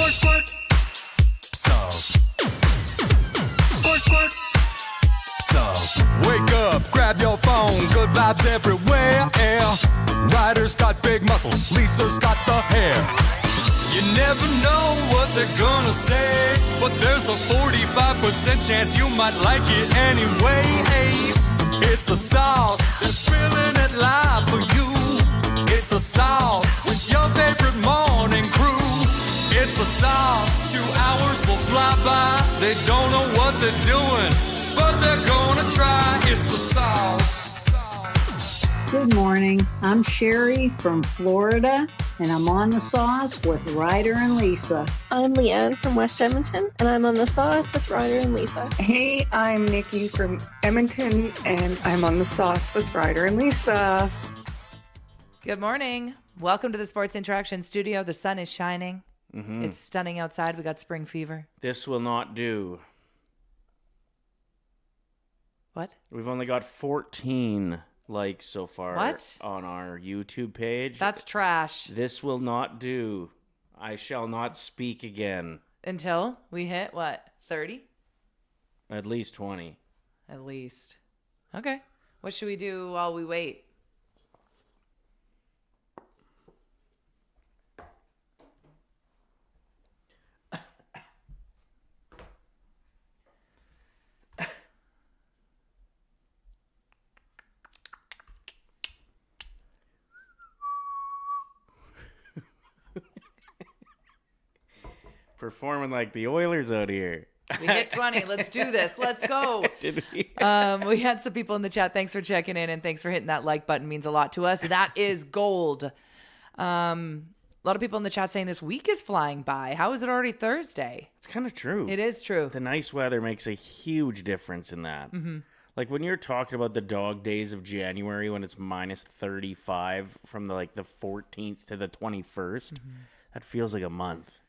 Squirt, squirt. Sauce. Squirt, squirt. Sauce. Wake up, grab your phone. Good vibes everywhere. Ryder's got big muscles. Lisa's got the hair. You never know what they're gonna say, but there's a 45% chance you might like it anyway. It's the sauce, they're spilling it live for you. It's the sauce with your favorite morning crew. It's the sauce, 2 hours will fly by. They don't know what they're doing, but they're gonna try. It's the sauce. Good morning. I'm Sherry from Florida, and I'm on the sauce with Ryder and Lisa. I'm Leanne from West Edmonton, and I'm on the sauce with Ryder and Lisa. Hey, I'm Nikki from Edmonton, and I'm on the sauce with Ryder and Lisa. Good morning. Welcome to the Sports Interaction Studio. The sun is shining. Mm-hmm. It's stunning outside. We got spring fever. This will not do. What? We've only got 14 likes so far What? On our YouTube page. That's trash. This will not do. I shall not speak again. Until we hit, what, 30? At least 20. At least. Okay. What should we do while we wait? Performing like the Oilers out here. We hit 20. Let's do this. Let's go. Did we? We had some people in the chat. Thanks for checking in and thanks for hitting that like button. Means a lot to us. That is gold. A lot of people in the chat saying this week is flying by. How is it already Thursday? It's kind of true. It is true. The nice weather makes a huge difference in that. Mm-hmm. Like when you're talking about the dog days of January when it's minus 35 from the 14th to the 21st, that feels like a month.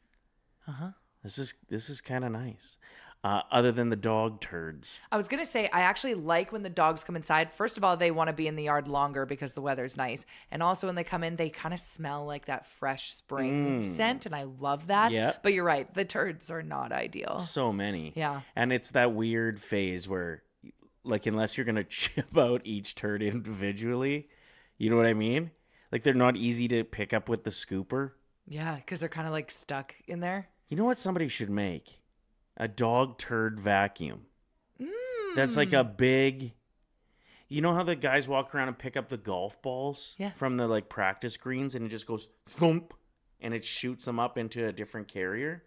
Uh-huh. This is kind of nice. Other than the dog turds. I was going to say, I actually like when the dogs come inside. First of all, they want to be in the yard longer because the weather's nice. And also when they come in, they kind of smell like that fresh spring scent. And I love that. Yep. But you're right. The turds are not ideal. So many. Yeah. And it's that weird phase where, unless you're going to chip out each turd individually, you know what I mean? They're not easy to pick up with the scooper. Yeah, because they're kind of stuck in there. You know what somebody should make? A dog turd vacuum. That's like a big... You know how the guys walk around and pick up the golf balls from the practice greens and it just goes thump and it shoots them up into a different carrier?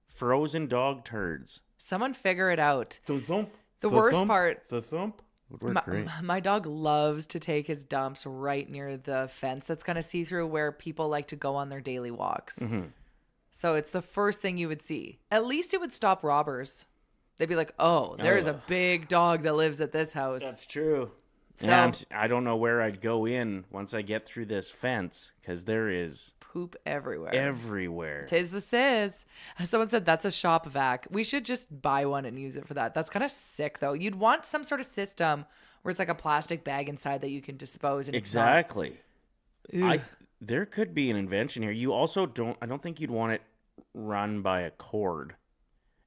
Frozen dog turds. Someone figure it out. Thump. The worst part... The thump would work great. My dog loves to take his dumps right near the fence that's kind of see-through where people like to go on their daily walks. Mm-hmm. So it's the first thing you would see. At least it would stop robbers. They'd be like, oh, there's a big dog that lives at this house. That's true. So, and I don't know where I'd go in once I get through this fence because there is poop everywhere. Everywhere. Tis the sizz. Someone said that's a shop vac. We should just buy one and use it for that. That's kind of sick, though. You'd want some sort of system where it's like a plastic bag inside that you can dispose. And exactly. There could be an invention here. You also I don't think you'd want it run by a cord.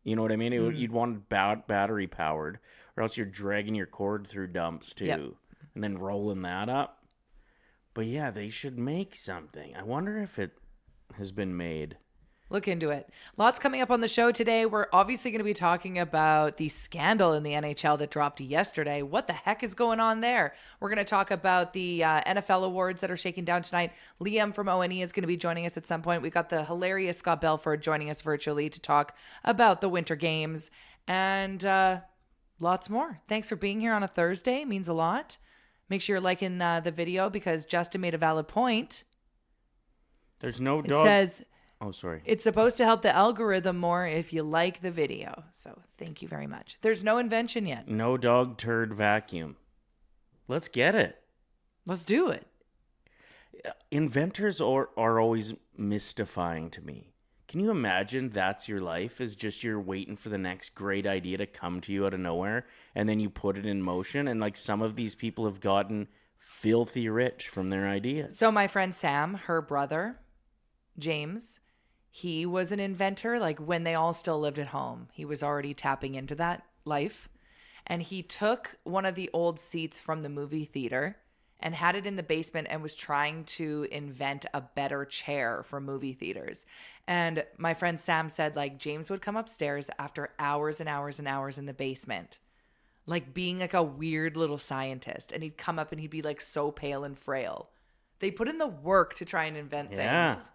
You know what I mean? You'd want it battery powered, or else you're dragging your cord through dumps too, and then rolling that up. But yeah, they should make something. I wonder if it has been made. Look into it. Lots coming up on the show today. We're obviously going to be talking about the scandal in the NHL that dropped yesterday. What the heck is going on there? We're going to talk about the NFL awards that are shaking down tonight. Liam from ONE is going to be joining us at some point. We've got the hilarious Scott Belford joining us virtually to talk about the Winter Games and lots more. Thanks for being here on a Thursday. It means a lot. Make sure you're liking the video because Justin made a valid point. There's no dog. It says... Oh, sorry. It's supposed to help the algorithm more if you like the video. So thank you very much. There's no invention yet. No dog turd vacuum. Let's get it. Let's do it. Inventors are always mystifying to me. Can you imagine that's your life, is just you're waiting for the next great idea to come to you out of nowhere and then you put it in motion? And some of these people have gotten filthy rich from their ideas. So my friend Sam, her brother, James, he was an inventor. Like when they all still lived at home, he was already tapping into that life. And he took one of the old seats from the movie theater and had it in the basement and was trying to invent a better chair for movie theaters. And my friend Sam said, like, James would come upstairs after hours and hours and hours in the basement, like being like a weird little scientist. And he'd come up and he'd be like so pale and frail. They put in the work to try and invent things.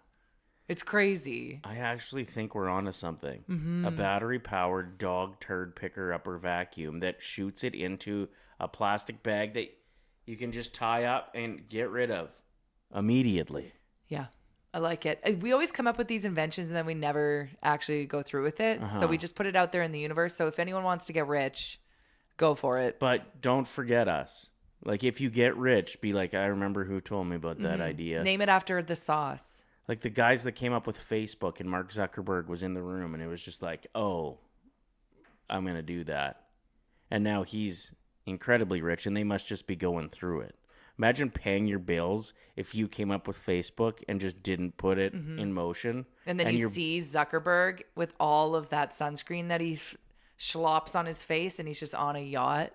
It's crazy. I actually think we're onto something. A battery-powered dog turd picker-upper vacuum that shoots it into a plastic bag that you can just tie up and get rid of immediately. Yeah, I like it. We always come up with these inventions and then we never actually go through with it. So we just put it out there in the universe. So if anyone wants to get rich, go for it. But don't forget us. Like, if you get rich, be like, I remember who told me about that idea. Name it after the sauce. Like the guys that came up with Facebook, and Mark Zuckerberg was in the room, and it was just like, oh, I'm going to do that. And now he's incredibly rich, and they must just be going through it. Imagine paying your bills if you came up with Facebook and just didn't put it in motion. And then you see Zuckerberg with all of that sunscreen that he schlops on his face, and he's just on a yacht.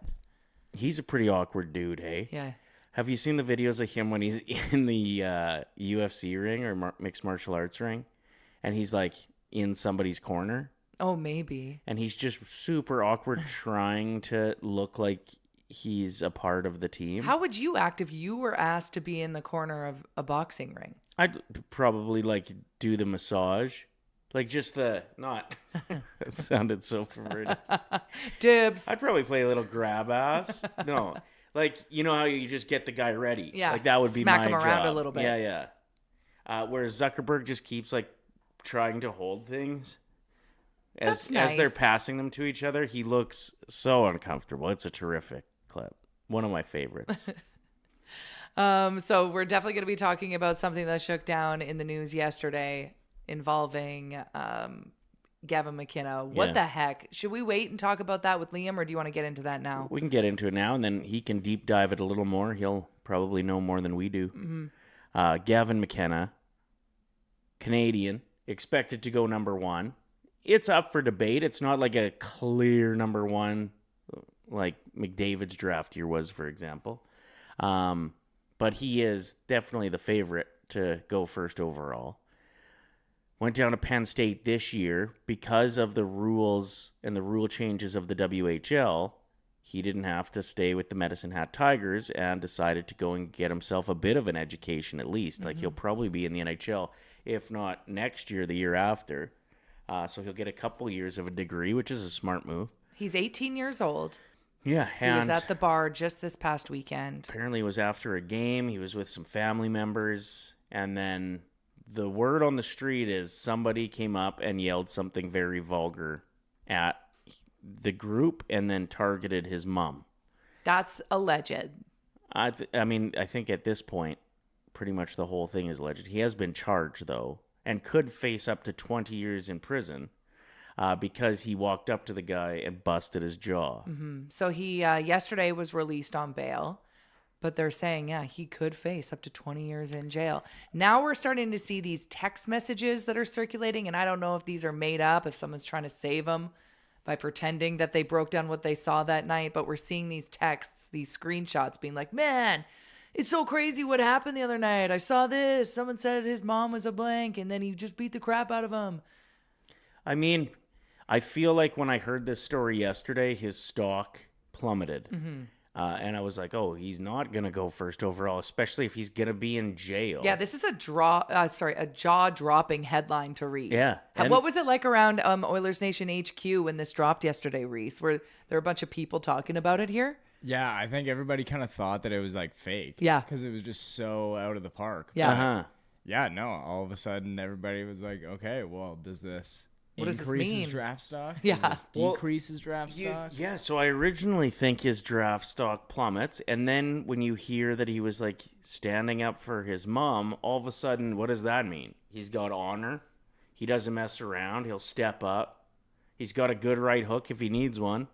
He's a pretty awkward dude, hey? Yeah. Have you seen the videos of him when he's in the UFC ring or mixed martial arts ring? And he's like in somebody's corner? Oh, maybe. And he's just super awkward trying to look like he's a part of the team. How would you act if you were asked to be in the corner of a boxing ring? I'd probably like do the massage. Like just the, not, that sounded so perverted. Dibs. I'd probably play a little grab ass. No. Like, you know how you just get the guy ready? Yeah. Like, that would be Smack my him around job. a little bit. Yeah. Whereas Zuckerberg just keeps, like, trying to hold things. That's As they're nice. passing them to each other, he looks so uncomfortable. It's a terrific clip. One of my favorites. So we're definitely going to be talking about something that shook down in the news yesterday involving Gavin McKenna. What the heck? Should we wait and talk about that with Liam, or do you want to get into that now? We can get into it now, and then he can deep dive it a little more. He'll probably know more than we do. Gavin McKenna, Canadian, expected to go number one. It's up for debate. It's not like a clear number one like McDavid's draft year was, for example. But he is definitely the favorite to go first overall. Went down to Penn State this year because of the rules and the rule changes of the WHL. He didn't have to stay with the Medicine Hat Tigers and decided to go and get himself a bit of an education at least. Like, he'll probably be in the NHL, if not next year, the year after. So he'll get a couple years of a degree, which is a smart move. He's 18 years old. Yeah, He was at the bar just this past weekend. Apparently it was after a game. He was with some family members, and then the word on the street is somebody came up and yelled something very vulgar at the group and then targeted his mom. That's alleged. I think at this point, pretty much the whole thing is alleged. He has been charged, though, and could face up to 20 years in prison because he walked up to the guy and busted his jaw. So he yesterday was released on bail, but they're saying, he could face up to 20 years in jail. Now we're starting to see these text messages that are circulating, and I don't know if these are made up, if someone's trying to save them by pretending that they broke down what they saw that night. But we're seeing these texts, these screenshots being like, man, it's so crazy what happened the other night. I saw this. Someone said his mom was a blank, and then he just beat the crap out of him. I mean, I feel like when I heard this story yesterday, his stock plummeted. And I was like, oh, he's not going to go first overall, especially if he's going to be in jail. Yeah, this is a jaw-dropping headline to read. Yeah. And what was it like around Oilersnation HQ when this dropped yesterday, Reese? Were there a bunch of people talking about it here? Yeah, I think everybody kind of thought that it was like fake. Yeah. Because it was just so out of the park. Yeah. Uh-huh. Yeah, no, all of a sudden everybody was like, okay, well, does this What does this increase mean? his draft stock? Yeah. Does this decrease his draft stock? Yeah, so I originally think his draft stock plummets, and then when you hear that he was like standing up for his mom, all of a sudden, what does that mean? He's got honor. He doesn't mess around. He'll step up. He's got a good right hook if he needs one.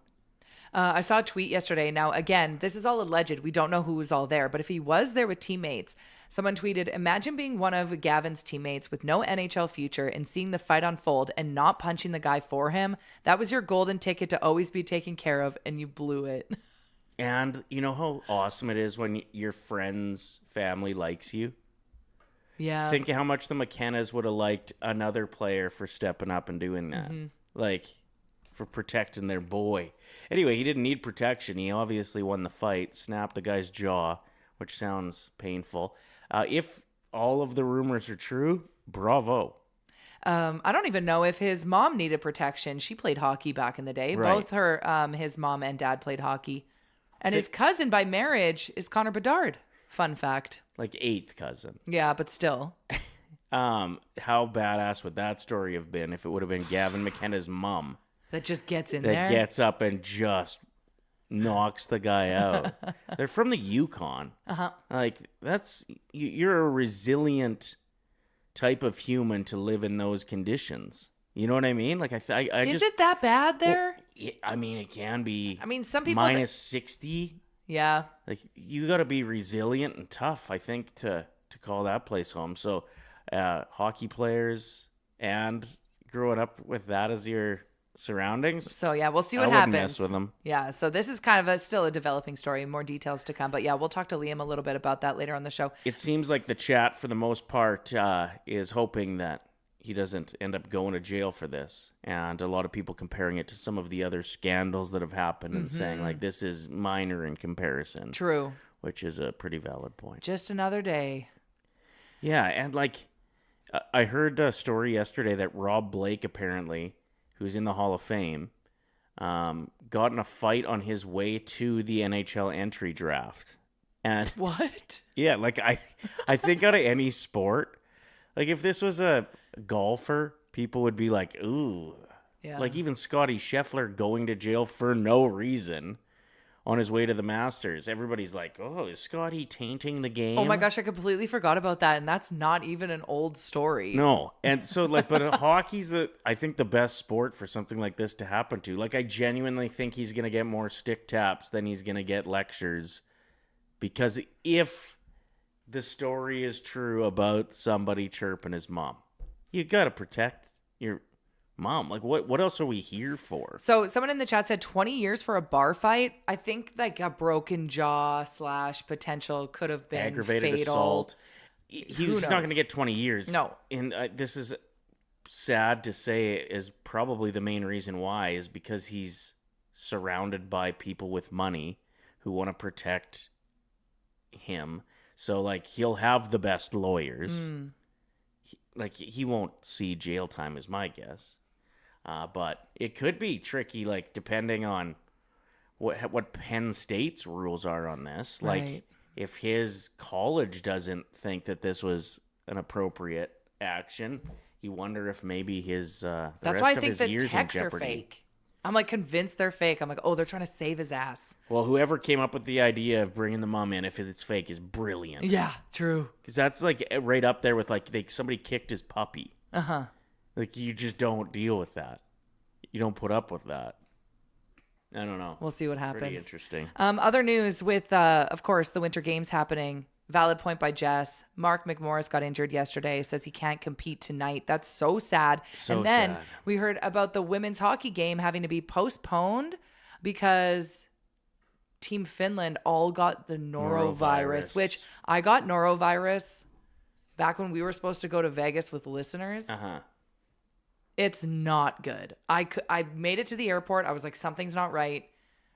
I saw a tweet yesterday. Now, again, this is all alleged. We don't know who was all there, but if he was there with teammates, someone tweeted, imagine being one of Gavin's teammates with no NHL future and seeing the fight unfold and not punching the guy for him. That was your golden ticket to always be taken care of, and you blew it. And you know how awesome it is when your friend's family likes you? Yeah. Think how much the McKennas would have liked another player for stepping up and doing that. Like, for protecting their boy. Anyway, he didn't need protection. He obviously won the fight, snapped the guy's jaw, which sounds painful. If all of the rumors are true, bravo. I don't even know if his mom needed protection. She played hockey back in the day. Right. Both his mom and dad played hockey. And his cousin by marriage is Connor Bedard. Fun fact. Like eighth cousin. Yeah, but still. How badass would that story have been if it would have been Gavin McKenna's mom? That just gets in that there. Gets up and just knocks the guy out. They're from the Yukon. Like, you're a resilient type of human to live in those conditions. You know what I mean? Like, Is it that bad there? Well, I mean, it can be. I mean, some people minus 60. Yeah. Like, you got to be resilient and tough, I think, to call that place home. So, hockey players and growing up with that as your surroundings. So yeah, we'll see what I wouldn't happens. mess with them. Yeah, so this is kind of still a developing story, more details to come. But yeah, we'll talk to Liam a little bit about that later on the show. It seems like the chat, for the most part, is hoping that he doesn't end up going to jail for this. And a lot of people comparing it to some of the other scandals that have happened and saying, like, this is minor in comparison. True. Which is a pretty valid point. Just another day. Yeah, and like, I heard a story yesterday that Rob Blake, apparently, who's in the Hall of Fame, got in a fight on his way to the NHL entry draft. And what? Yeah, like I think out of any sport, like if this was a golfer, people would be like, ooh. Yeah. Like even Scotty Scheffler going to jail for no reason on his way to the Masters. Everybody's like, oh, is Scotty tainting the game? Oh my gosh, I completely forgot about that. And that's not even an old story. No. And so like, but hockey's I think the best sport for something like this to happen to. Like, I genuinely think he's going to get more stick taps than he's going to get lectures. Because if the story is true about somebody chirping his mom, you got to protect your mom. Like, what else are we here for? So someone in the chat said 20 years for a bar fight. I think like a broken jaw / potential could have been aggravated fatal. assault. He's not going to get 20 years. No. And this is sad to say, is probably the main reason why, is because he's surrounded by people with money who want to protect him. So like, he'll have the best lawyers. He won't see jail time, is my guess. But it could be tricky, like, depending on what Penn State's rules are on this. Like, Right. if his college doesn't think that this was an appropriate action, you wonder if maybe his the That's rest why I of think his the years in texts are jeopardy. fake. I'm like convinced they're fake. I'm like, oh, they're trying to save his ass. Well, whoever came up with the idea of bringing the mom in, if it's fake, is brilliant. Yeah, true. Because that's like right up there with like somebody kicked his puppy. Uh-huh. Like, you just don't deal with that. You don't put up with that. I don't know. We'll see what happens. Pretty interesting. Other news with, of course, the Winter Games happening. Valid point by Jess. Mark McMorris got injured yesterday. Says he can't compete tonight. That's so sad. So and then sad. we heard about the women's hockey game having to be postponed because Team Finland all got the norovirus, which I got norovirus back when we were supposed to go to Vegas with listeners. Uh-huh. It's not good. I made it to the airport. I was like, something's not right.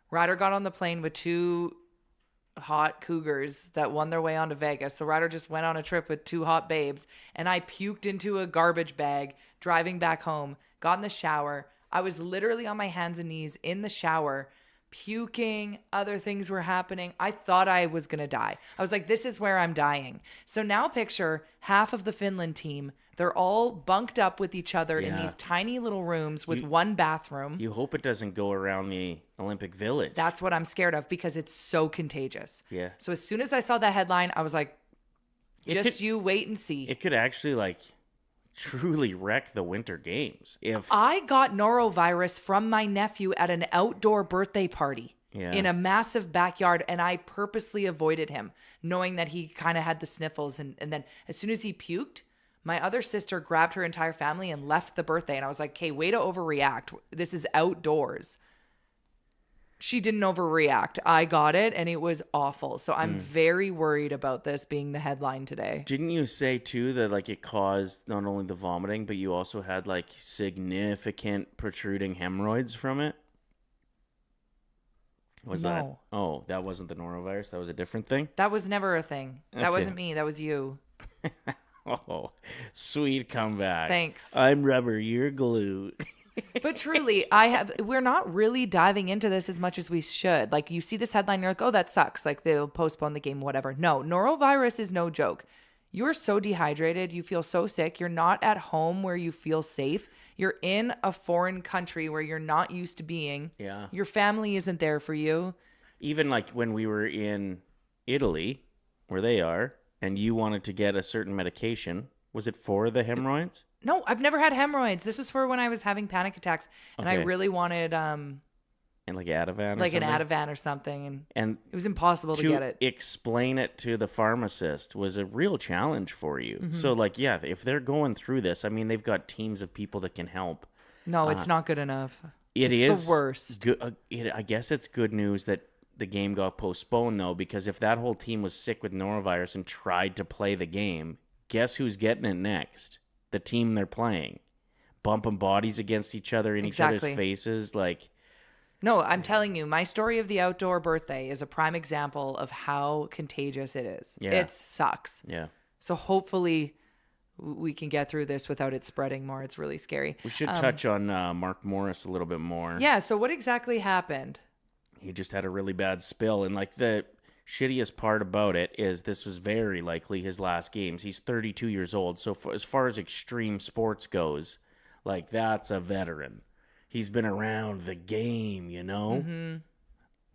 Ryder got on the plane with 2 hot cougars that won their way onto Vegas. So Ryder just went on a trip with 2 hot babes, and I puked into a garbage bag driving back home, got in the shower. I was literally on my hands and knees in the shower, puking. Other things were happening. I thought I was going to die. I was like, this is where I'm dying. So now picture half of the Finland team. They're all bunked up with each other in these tiny little rooms with one bathroom. You hope it doesn't go around the Olympic Village. That's what I'm scared of because it's so contagious. Yeah. So as soon as I saw that headline, I was like, you wait and see. It could actually, like, truly wreck the winter games. If I got norovirus from my nephew at an outdoor birthday party in a massive backyard, and I purposely avoided him, knowing that he kind of had the sniffles. And then as soon as he puked, my other sister grabbed her entire family and left the birthday. And I was like, okay, way to overreact. This is outdoors. She didn't overreact. I got it, and it was awful. So I'm very worried about this being the headline today. Didn't you say too that like it caused not only the vomiting, but you also had like significant protruding hemorrhoids from it? Was No. that? Oh, that wasn't the norovirus. That was a different thing. That was never a thing. That Okay. wasn't me. That was you. Oh, sweet comeback. Thanks. I'm rubber. You're glue. But truly, we're not really diving into this as much as we should. Like, you see this headline, you're like, oh, that sucks. Like, they'll postpone the game, whatever. No, norovirus is no joke. You're so dehydrated. You feel so sick. You're not at home where you feel safe. You're in a foreign country where you're not used to being. Yeah. Your family isn't there for you. Even like when we were in Italy, where they are, and you wanted to get a certain medication, was it for the hemorrhoids? No, I've never had hemorrhoids. This was for when I was having panic attacks, and I Okay. really wanted And like Ativan, or like an something? Ativan or something, And it was impossible to get it. explain it to the pharmacist was a real challenge for you. So like, yeah, if they're going through this, I mean, they've got teams of people that can help. No, it's not good enough. It It's is the worst. Good. I guess it's good news that the game got postponed though, because if that whole team was sick with norovirus and tried to play the game, guess who's getting it next? The team they're playing, bumping bodies against each other in each Exactly. other's faces, like. No, I'm telling you, my story of the outdoor birthday is a prime example of how contagious it is. Yeah. It sucks. Yeah. So hopefully we can get through this without it spreading more. It's really scary. We should touch on McMorris a little bit more. Yeah, so what exactly happened? He just had a really bad spill, and like the shittiest part about it is this was very likely his last games. He's 32 years old, so as far as extreme sports goes, like that's a veteran. He's been around the game, you know? Mm-hmm.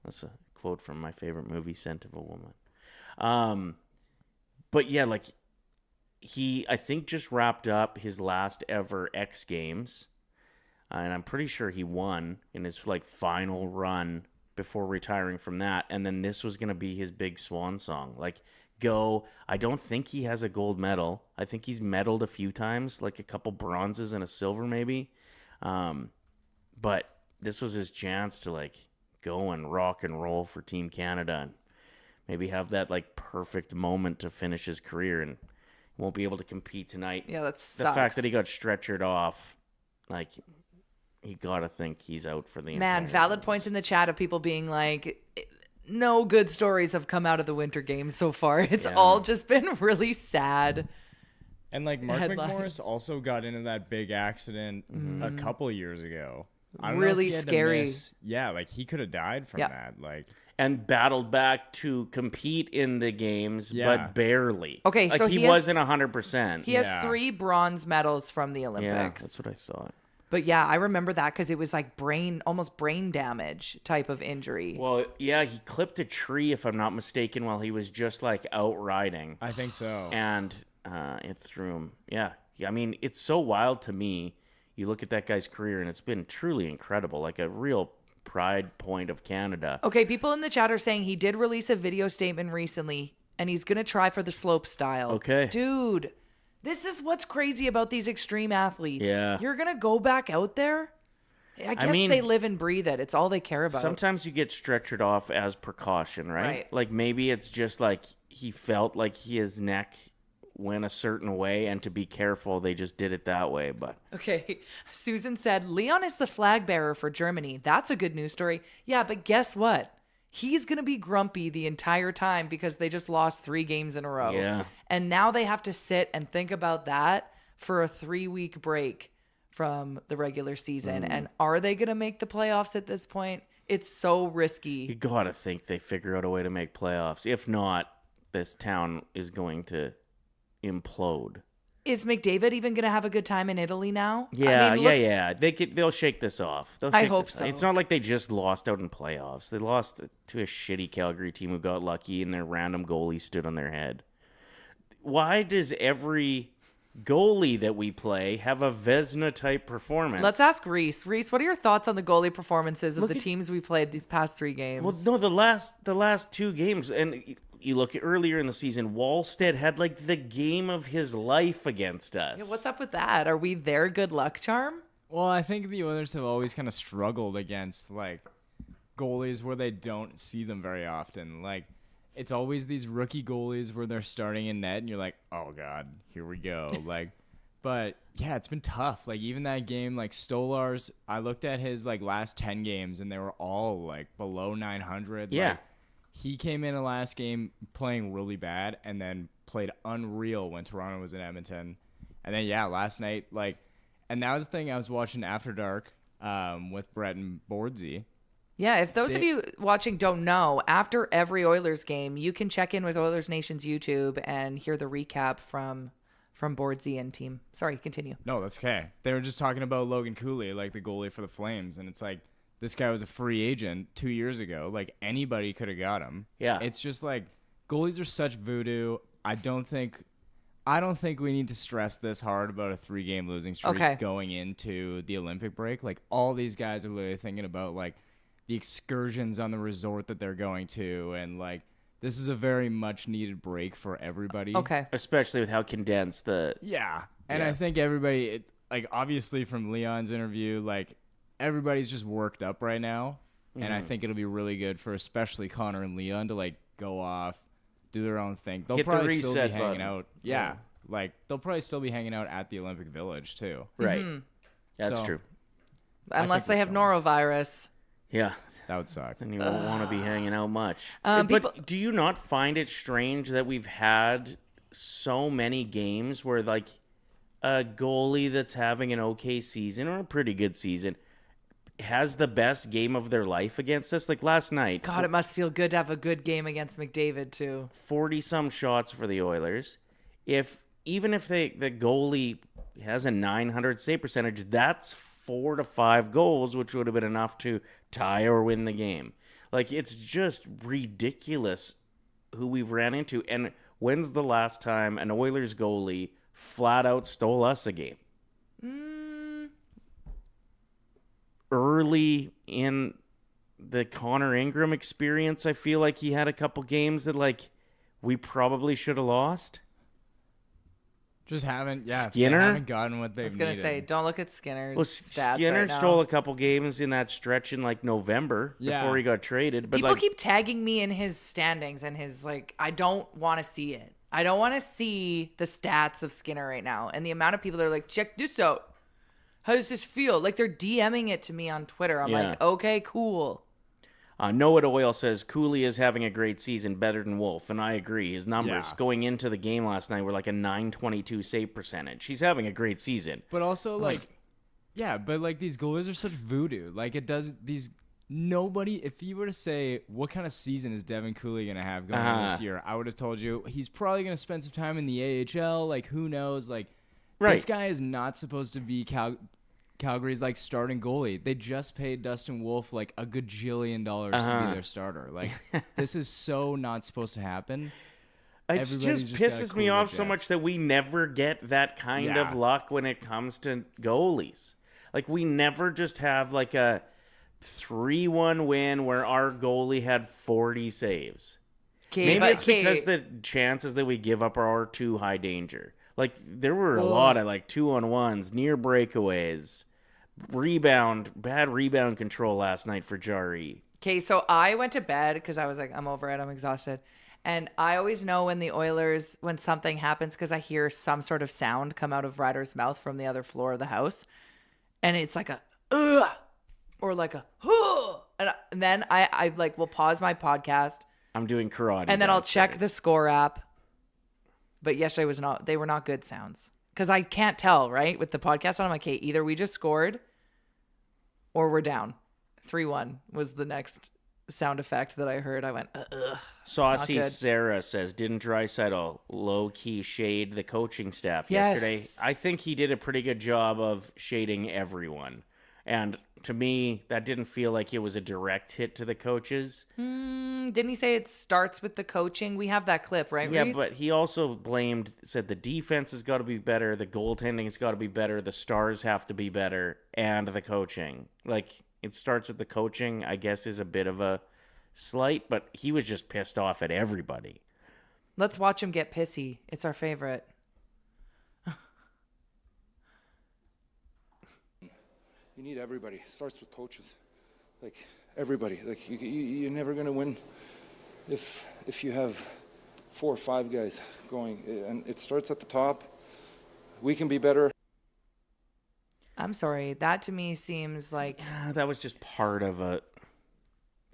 That's a quote from my favorite movie, Scent of a Woman. But yeah, like he, I think, just wrapped up his last ever X Games, and I'm pretty sure he won in his like final run before retiring from that. And then this was going to be his big swan song. Like, go. I don't think he has a gold medal. I think he's medaled a few times, like a couple bronzes and a silver maybe. But this was his chance to like go and rock and roll for Team Canada and maybe have that like perfect moment to finish his career, and won't be able to compete tonight. Yeah, that The sucks. fact that he got stretchered off, like, you gotta think he's out for the Man, entire valid games. points in the chat of people being like, no good stories have come out of the Winter Games so far. It's all just been really sad. And like Mark Headlines. McMorris also got into that big accident a couple years ago. I don't know if Really he had to scary. miss- Yeah, like he could have died from Yeah. that. Like, And battled back to compete in the games, Yeah. but barely. Okay, like so he he has- wasn't 100%. He has Yeah. 3 bronze medals from the Yeah, Olympics. that's what I thought. But yeah, I remember that because it was like almost brain damage type of injury. Well, yeah, he clipped a tree, if I'm not mistaken, while he was just like out riding, I think so. and it threw him. Yeah, I mean, it's so wild to me. You look at that guy's career, and it's been truly incredible, like a real pride point of Canada. Okay, people in the chat are saying he did release a video statement recently and he's going to try for the slope style. Okay. Dude, this is what's crazy about these extreme athletes. Yeah. You're going to go back out there? I guess mean, they live and breathe it. It's all they care about. Sometimes you get stretchered off as precaution, right? Right. Like maybe it's just like he felt like his neck went a certain way, and to be careful, they just did it that way. But Okay. Susan said, Leon is the flag bearer for Germany. That's a good news story. Yeah, but guess what? He's going to be grumpy the entire time because they just lost 3 games in a row. Yeah. And now they have to sit and think about that for a 3-week break from the regular season. And are they going to make the playoffs at this point? It's so you risky. gotta think they figure out a way to make playoffs. If not, this town is going to implode. Is McDavid even going to have a good time in Italy now? Yeah, I mean, look, yeah. They'll shake this off. They'll I shake hope this so. Off. It's not like they just lost out in playoffs. They lost to a shitty Calgary team who got lucky and their random goalie stood on their head. Why does every goalie that we play have a Vezina-type performance. Let's ask Reese. Reese, what are your thoughts on the goalie performances of Look the at- teams we played these past 3 games? Well, no, the last 2 games, and you look at earlier in the season, Wallstead had like the game of his life against us. Yeah, what's up with that? Are we their good luck charm? Well, I think the Oilers have always kind of struggled against like goalies where they don't see them very often. Like it's always these rookie goalies where they're starting in net and you're like, "Oh god, here we go." Like but yeah, it's been tough. Like even that game like Stolar's, I looked at his like last 10 games and they were all like below 900. Yeah. Like, he came in the last game playing really bad and then played unreal when Toronto was in Edmonton. And then yeah, last night like and that was the thing I was watching After Dark with Brett and Bordsey. Yeah, if those of you watching don't know, after every Oilers game, you can check in with Oilers Nation's YouTube and hear the recap from Bordsey and team. Sorry, continue. No, that's okay. They were just talking about Logan Cooley, like the goalie for the Flames, and it's like this guy was a free agent 2 years ago. Like anybody could have got him. Yeah. It's just like goalies are such voodoo. I don't think we need to stress this hard about a 3-game losing streak going into the Olympic break. Like all these guys are literally thinking about like the excursions on the resort that they're going to, and like this is a very much needed break for everybody. Okay. Especially with how condensed the Yeah. And Yeah. I think everybody like obviously from Leon's interview, like everybody's just worked up right now. And I think it'll be really good for especially Connor and Leon to like go off, do their own thing. They'll Hit the probably still be reset hanging button. out. Yeah. Like they'll probably still be hanging out at the Olympic Village too. right. That's So- true. Unless they we're have showing. norovirus. Yeah. That would suck. Then you won't want to be hanging out much. people- But do you not find it strange that we've had so many games where like a goalie that's having an okay season or a pretty good season has the best game of their life against us? Like last night, God, it must feel good to have a good game against McDavid too. 40-some shots for the Oilers. Even if the goalie has a 900 save percentage, that's 4 to 5 goals, which would have been enough to tie or win the game. Like, it's just ridiculous who we've ran into. And when's the last time an Oilers goalie flat out stole us a game? Early in the Connor Ingram experience, I feel like he had a couple games that, like, we probably should have lost. Just haven't Skinner? They haven't gotten what they've I was gonna needed. say, don't look at Skinner's Well, stats Skinner right now. stole a couple games in that stretch in like November Yeah. before he got traded. But People like, keep tagging me in his standings and his like. I don't want to see it. I don't want to see the stats of Skinner right now. And the amount of people that are like, check this out. How does this feel? Like they're DMing it to me on Twitter. I'm Yeah. like, okay, cool. Noah Doyle says Cooley is having a great season, better than Wolf, and I agree. His numbers Yeah. going into the game last night were like a .922 save percentage. He's having a great season. But also, like, yeah, but like these goalies are such voodoo. Like, it does these. Nobody, if you were to say what kind of season is Devin Cooley going to have going on this year, I would have told you he's probably going to spend some time in the AHL. Like, who knows? Like, Right. this guy is not supposed to be Calgary's like starting goalie. They just paid Dustin Wolf like a gajillion dollars to be their starter. Like, this is so not supposed to happen. It Everybody's just just pisses gotta me cool off their so jets. much that we never get that kind of Yeah. luck when it comes to goalies. Like, we never just have like a 3-1 win where our goalie had 40 saves. Maybe it's because the chances that we give up are too high danger. Like, there were a lot of like 2-on-1s, near breakaways, bad rebound control last night for Jari. Okay, so I went to bed because I was like, I'm over it. I'm exhausted. And I always know when the Oilers, when something happens, because I hear some sort of sound come out of Ryder's mouth from the other floor of the house. And it's like a, ugh, or like a, huh. And then I like will pause my podcast I'm doing karate. and then I'll check the downstairs. score app. But yesterday they were not good sounds. Because I can't tell, right? With the podcast on, I'm like, okay, either we just scored or we're down. 3-1 was the next sound effect that I heard. I went, ugh. Saucy good. Sarah says, didn't Draisaitl low-key shade the coaching staff Yes. yesterday? I think he did a pretty good job of shading everyone. And to me, that didn't feel like it was a direct hit to the coaches. Didn't he say it starts with the coaching? We have that clip, right, Yeah, Reese? but he also said the defense has got to be better, the goaltending has got to be better, the stars have to be better, and the coaching. Like, it starts with the coaching, I guess, is a bit of a slight, but he was just pissed off at everybody. Let's watch him get pissy. It's our favorite. You need everybody. It starts with coaches. Like, everybody. Like, you're never going to win if you have 4 or 5 guys going. And it starts at the top. We can be better. I'm sorry. That to me seems like... That was just part of a...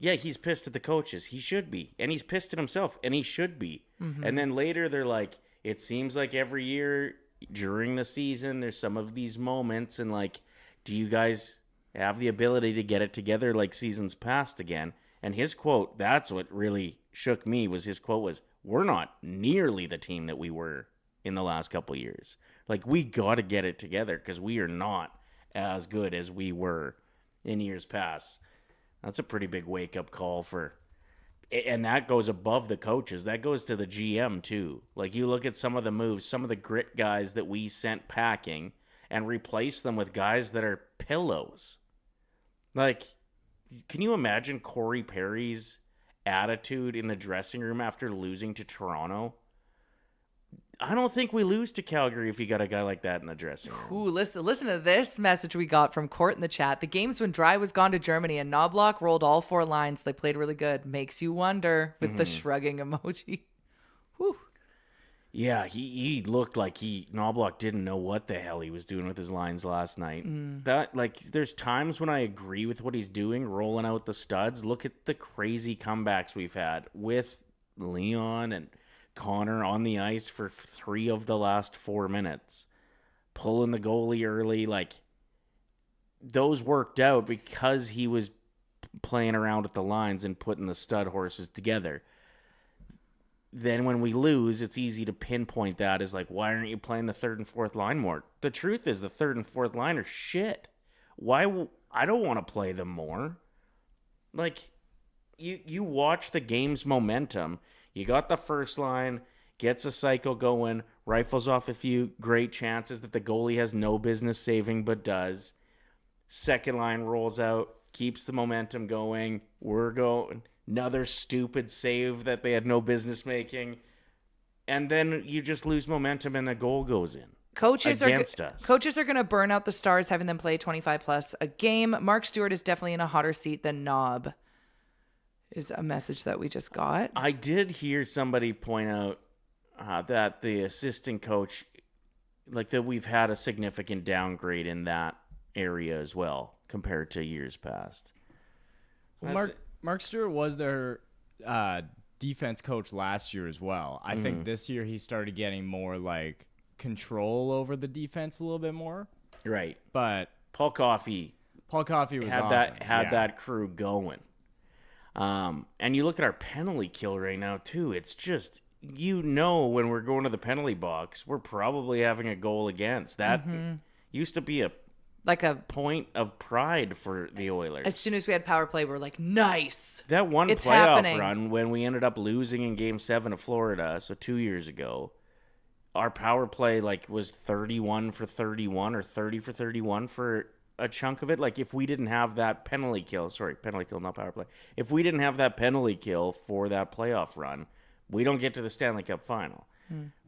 Yeah, he's pissed at the coaches. He should be. And he's pissed at himself. And he should be. Mm-hmm. And then later they're like, it seems like every year during the season there's some of these moments and like, do you guys have the ability to get it together like seasons past again? And his quote, that's what really shook me, was his quote was, we're not nearly the team that we were in the last couple of years. Like, we got to get it together because we are not as good as we were in years past. That's a pretty big wake-up call for... And that goes above the coaches. That goes to the GM, too. Like, you look at some of the moves, some of the grit guys that we sent packing, and replace them with guys that are pillows. Like, can you imagine Corey Perry's attitude in the dressing room after losing to Toronto? I don't think we lose to Calgary if you got a guy like that in the dressing room. Ooh, listen to this message we got from Court in the chat. The games when Dry was gone to Germany and Knobloch rolled all 4 lines. They played really good. Makes you wonder with the shrugging emoji. Whew. Yeah, he looked like Knobloch didn't know what the hell he was doing with his lines last night. That, like, there's times when I agree with what he's doing, rolling out the studs. Look at the crazy comebacks we've had with Leon and Connor on the ice for 3 of the last 4 minutes. Pulling the goalie early, like, those worked out because he was playing around with the lines and putting the stud horses together. Then when we lose, it's easy to pinpoint that as like, why aren't you playing the 3rd and 4th line more? The truth is the 3rd and 4th line are shit. I don't want to play them more. Like, you watch the game's momentum. You got the first line, gets a cycle going, rifles off a few great chances that the goalie has no business saving but does. Second line rolls out, keeps the momentum going. We're going... Another stupid save that they had no business making. And then you just lose momentum and a goal goes in. Coaches are going to burn out the Stars, having them play 25 plus a game. Mark Stewart is definitely in a hotter seat than Knob, is a message that we just got. I did hear somebody point out that the assistant coach, like that we've had a significant downgrade in that area as well compared to years past. Mark Stewart was their defense coach last year as well. I think this year he started getting more like control over the defense a little bit more. Right. But Paul Coffey was awesome. That crew going. And you look at our penalty kill right now too. It's just, when we're going to the penalty box, we're probably having a goal against. That used to be a point of pride for the Oilers. As soon as we had power play, we're like, nice. That one it's playoff happening. Run when we ended up losing in Game 7 of Florida, so 2 years ago, our power play was 31 for 31 or 30 for 31 for a chunk of it. Like, if we didn't have that penalty kill, not power play. If we didn't have that penalty kill for that playoff run, we don't get to the Stanley Cup final.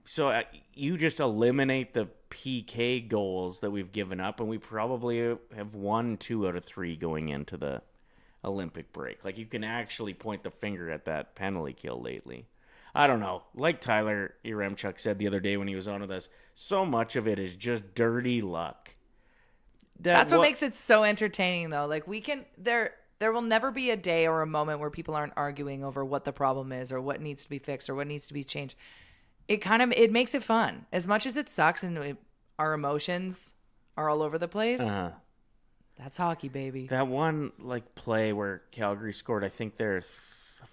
So you just eliminate the PK goals that we've given up, and we probably have won 2 out of 3 going into the Olympic break. Like, you can actually point the finger at that penalty kill lately. I don't know. Like Tyler Yaremchuk said the other day when he was on with us, so much of it is just dirty luck. That's what makes it so entertaining, though. Like, there will never be a day or a moment where people aren't arguing over what the problem is or what needs to be fixed or what needs to be changed. It makes it fun. As much as it sucks and our emotions are all over the place, that's hockey, baby. That one play where Calgary scored, I think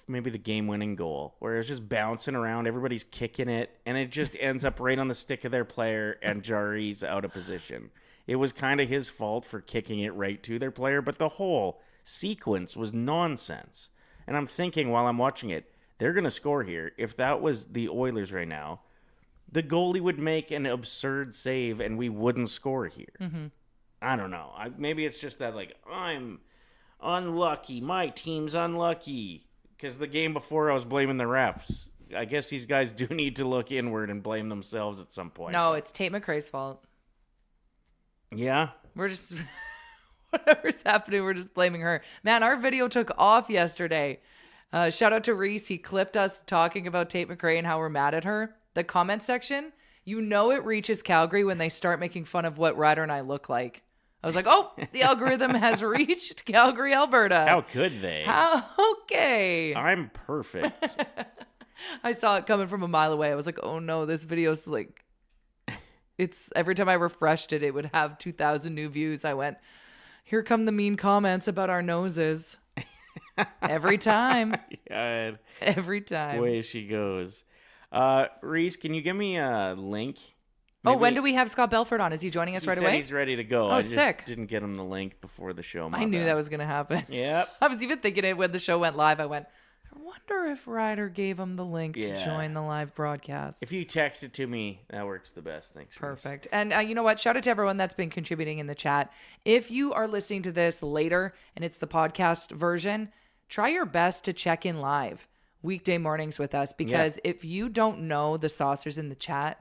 maybe the game-winning goal, where it was just bouncing around, everybody's kicking it, and it just ends up right on the stick of their player, and Jari's out of position. it was kind of his fault for kicking it right to their player, but the whole sequence was nonsense. And I'm thinking while I'm watching it, they're going to score here. If that was the Oilers right now, the goalie would make an absurd save and we wouldn't score here. Mm-hmm. I don't know. Maybe it's just that, like, I'm unlucky. My team's unlucky. Because the game before I was blaming the refs. I guess these guys do need to look inward and blame themselves at some point. No, it's Tate McRae's fault. Yeah? We're just, whatever's happening, we're just blaming her. Man, our video took off yesterday. Shout out to Reese. He clipped us talking about Tate McRae and how we're mad at her. The comment section, you know it reaches Calgary when they start making fun of what Ryder and I look like. I was like, oh, the algorithm has reached Calgary, Alberta. How could they? Okay. I'm perfect. I saw it coming from a mile away. I was like, oh no, this video's like, it's every time I refreshed it, it would have 2,000 new views. I went, here come the mean comments about our noses. Every time. God. Every time. Way she goes. Reese, can you give me a link? Maybe. When do we have Scott Belford on? Is he joining us right away? He's ready to go. Oh, I just sick. didn't get him the link before the show. I knew that was going to happen. Yep. I was even thinking it when the show went live. I went, I wonder if Ryder gave him the link to join the live broadcast. If you text it to me, that works the best. Thanks. Perfect. Reese. And you know what? Shout out to everyone that's been contributing in the chat. If you are listening to this later and it's the podcast version, try your best to check in live weekday mornings with us, because if you don't know the saucers in the chat,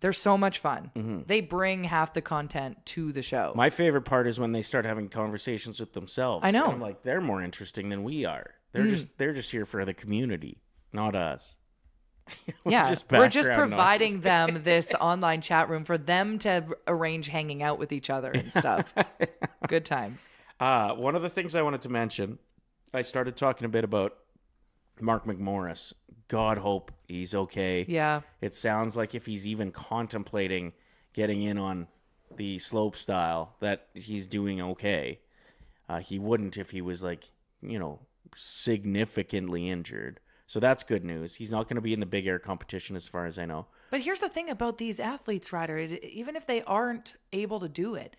they're so much fun. Mm-hmm. They bring half the content to the show. My favorite part is when they start having conversations with themselves. I know. And I'm like, they're more interesting than we are. They're just here for the community, not us. We're just providing them this online chat room for them to arrange hanging out with each other and stuff. Good times. One of the things I wanted to mention, I started talking a bit about Mark McMorris. God hope he's okay. Yeah. It sounds like if he's even contemplating getting in on the slope style, that he's doing okay. He wouldn't if he was like, significantly injured. So that's good news. He's not going to be in the big air competition as far as I know. But here's the thing about these athletes, Ryder. Even if they aren't able to do it,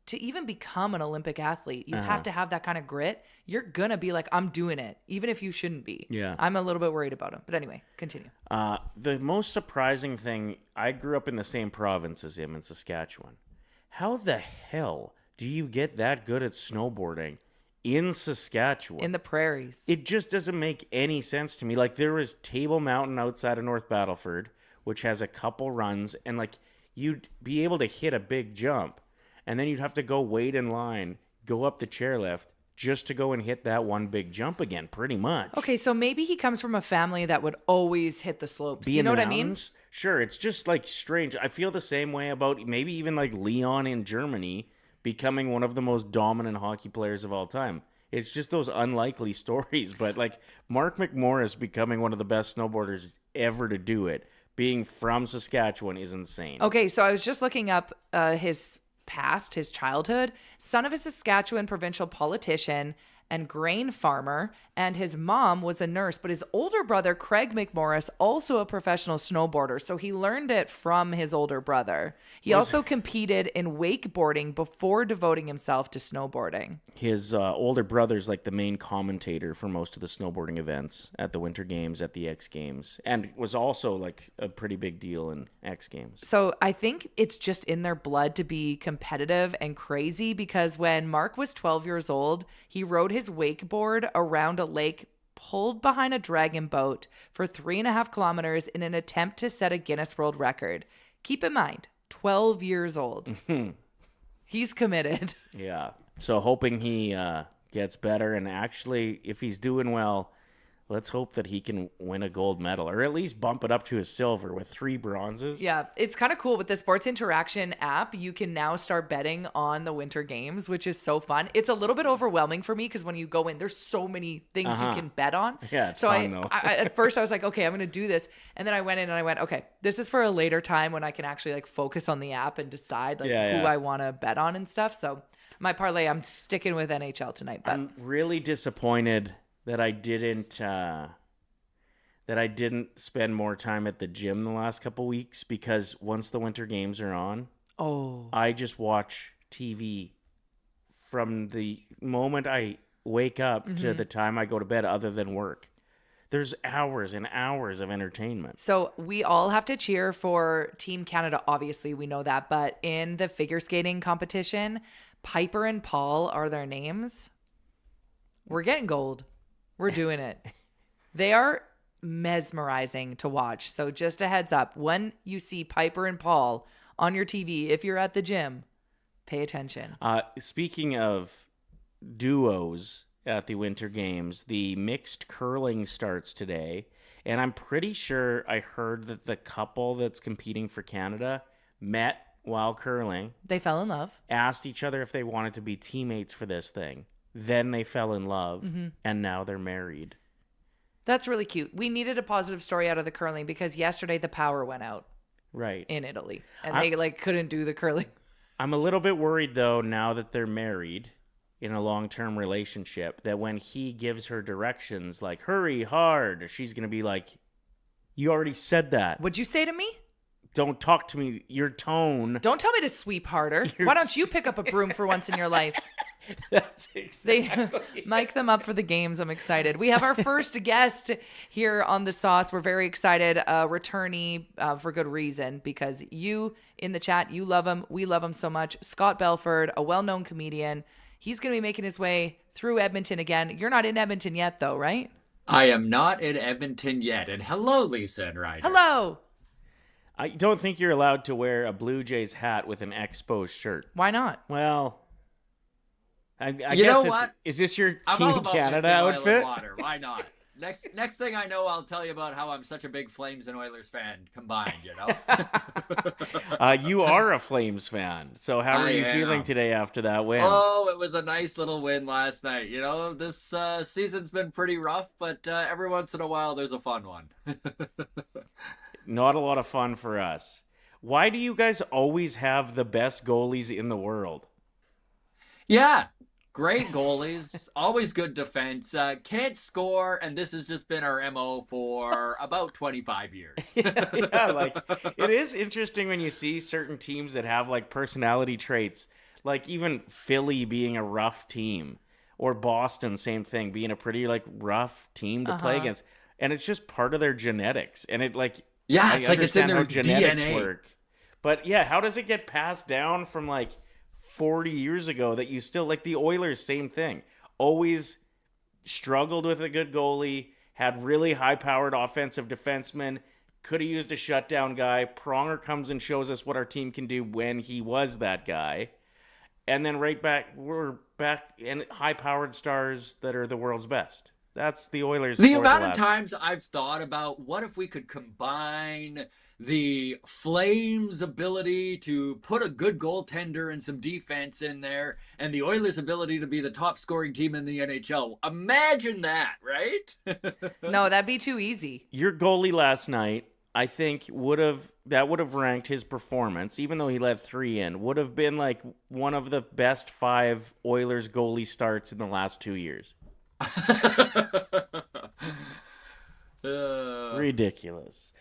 to even become an Olympic athlete, you have to have that kind of grit. You're going to be like, I'm doing it, even if you shouldn't be. Yeah. I'm a little bit worried about him. But anyway, continue. The most surprising thing, I grew up in the same province as him in Saskatchewan. How the hell do you get that good at snowboarding in Saskatchewan? In the prairies. It just doesn't make any sense to me. Like, there is Table Mountain outside of North Battleford, which has a couple runs, and like you'd be able to hit a big jump. And then you'd have to go wait in line, go up the chairlift just to go and hit that one big jump again, pretty much. Okay, so maybe he comes from a family that would always hit the slopes. You know what I mean? Sure, it's just like strange. I feel the same way about maybe even like Leon in Germany becoming one of the most dominant hockey players of all time. It's just those unlikely stories. But like Mark McMorris becoming one of the best snowboarders ever to do it, being from Saskatchewan, is insane. Okay, so I was just looking up his past, his childhood. Son of a Saskatchewan provincial politician and grain farmer, and his mom was a nurse, but his older brother, Craig McMorris, also a professional snowboarder, so he learned it from his older brother. He also competed in wakeboarding before devoting himself to snowboarding. His older brother's like the main commentator for most of the snowboarding events at the Winter Games, at the X Games, and was also like a pretty big deal in X Games. So I think it's just in their blood to be competitive and crazy, because when Mark was 12 years old, he rode his wakeboard around a lake pulled behind a dragon boat for 3.5 kilometers in an attempt to set a Guinness World Record. Keep in mind, 12 years old. He's committed. Yeah. So hoping he gets better, and actually, if he's doing well, let's hope that he can win a gold medal, or at least bump it up to a silver with 3 bronzes. Yeah, it's kind of cool. With the Sports Interaction app, you can now start betting on the Winter Games, which is so fun. It's a little bit overwhelming for me because when you go in, there's so many things you can bet on. Yeah, it's so fun, though. At first, I was like, okay, I'm going to do this. And then I went in and I went, okay, this is for a later time when I can actually like focus on the app and decide who I want to bet on and stuff. So my parlay, I'm sticking with NHL tonight. But I'm really disappointed that I didn't spend more time at the gym the last couple weeks, because once the Winter Games are on, Oh. I just watch TV from the moment I wake up to the time I go to bed, other than work. There's hours and hours of entertainment. So we all have to cheer for Team Canada. Obviously, we know that. But in the figure skating competition, Piper and Paul are their names. We're getting gold. We're doing it. They are mesmerizing to watch. So just a heads up, when you see Piper and Paul on your TV, if you're at the gym, pay attention. Speaking of duos at the Winter Games, the mixed curling starts today, and I'm pretty sure I heard that the couple that's competing for Canada met while curling, They fell in love. asked each other if they wanted to be teammates for this thing. Then they fell in love, and now they're married. That's really cute. We needed a positive story out of the curling because yesterday the power went out Right. in Italy, and they couldn't do the curling. I'm a little bit worried, though, now that they're married in a long-term relationship, that when he gives her directions like, hurry, hard, she's going to be like, you already said that. What'd you say to me? Don't talk to me. Your tone. Don't tell me to sweep harder. Why don't you pick up a broom for once in your life? That's exactly They mic them up for the games. I'm excited. We have our first guest here on The Sauce. We're very excited. Returnee for good reason, because you in the chat, you love him. We love him so much. Scott Belford, a well-known comedian. He's going to be making his way through Edmonton again. You're not in Edmonton yet, though, right? I am not in Edmonton yet. And hello, Lisa and Ryder. Hello. I don't think you're allowed to wear a Blue Jays hat with an Expos shirt. Why not? Well, I You guess know it's, what? is this your I'm all Team about Canada mixing oil and outfit? water. Why not? Next thing I know, I'll tell you about how I'm such a big Flames and Oilers fan combined, you know? You are a Flames fan. So how are I you feeling am. today after that win? Oh, it was a nice little win last night. You know, this season's been pretty rough, but every once in a while there's a fun one. Not a lot of fun for us. Why do you guys always have the best goalies in the world? Yeah, great goalies, always good defense, can't score, and this has just been our MO for about 25 years. Yeah, like it is interesting when you see certain teams that have like personality traits, like even Philly being a rough team, or Boston, same thing, being a pretty like rough team to play against, and it's just part of their genetics, and it like Yeah, I it's like it's in understand their how genetics DNA. work, but yeah, how does it get passed down from like 40 years ago that you still like the Oilers? Same thing, always struggled with a good goalie, had really high-powered offensive defensemen, could have used a shutdown guy. Pronger comes and shows us what our team can do when he was that guy, and then we're back in high-powered stars that are the world's best. That's the Oilers. The for amount of last- times I've thought about what if we could combine the Flames' ability to put a good goaltender and some defense in there, and the Oilers' ability to be the top scoring team in the NHL. Imagine that, right? No, that'd be too easy. Your goalie last night, I think, would have ranked his performance, even though he let 3 in, would have been like one of the best 5 Oilers goalie starts in the last 2 years. Ridiculous.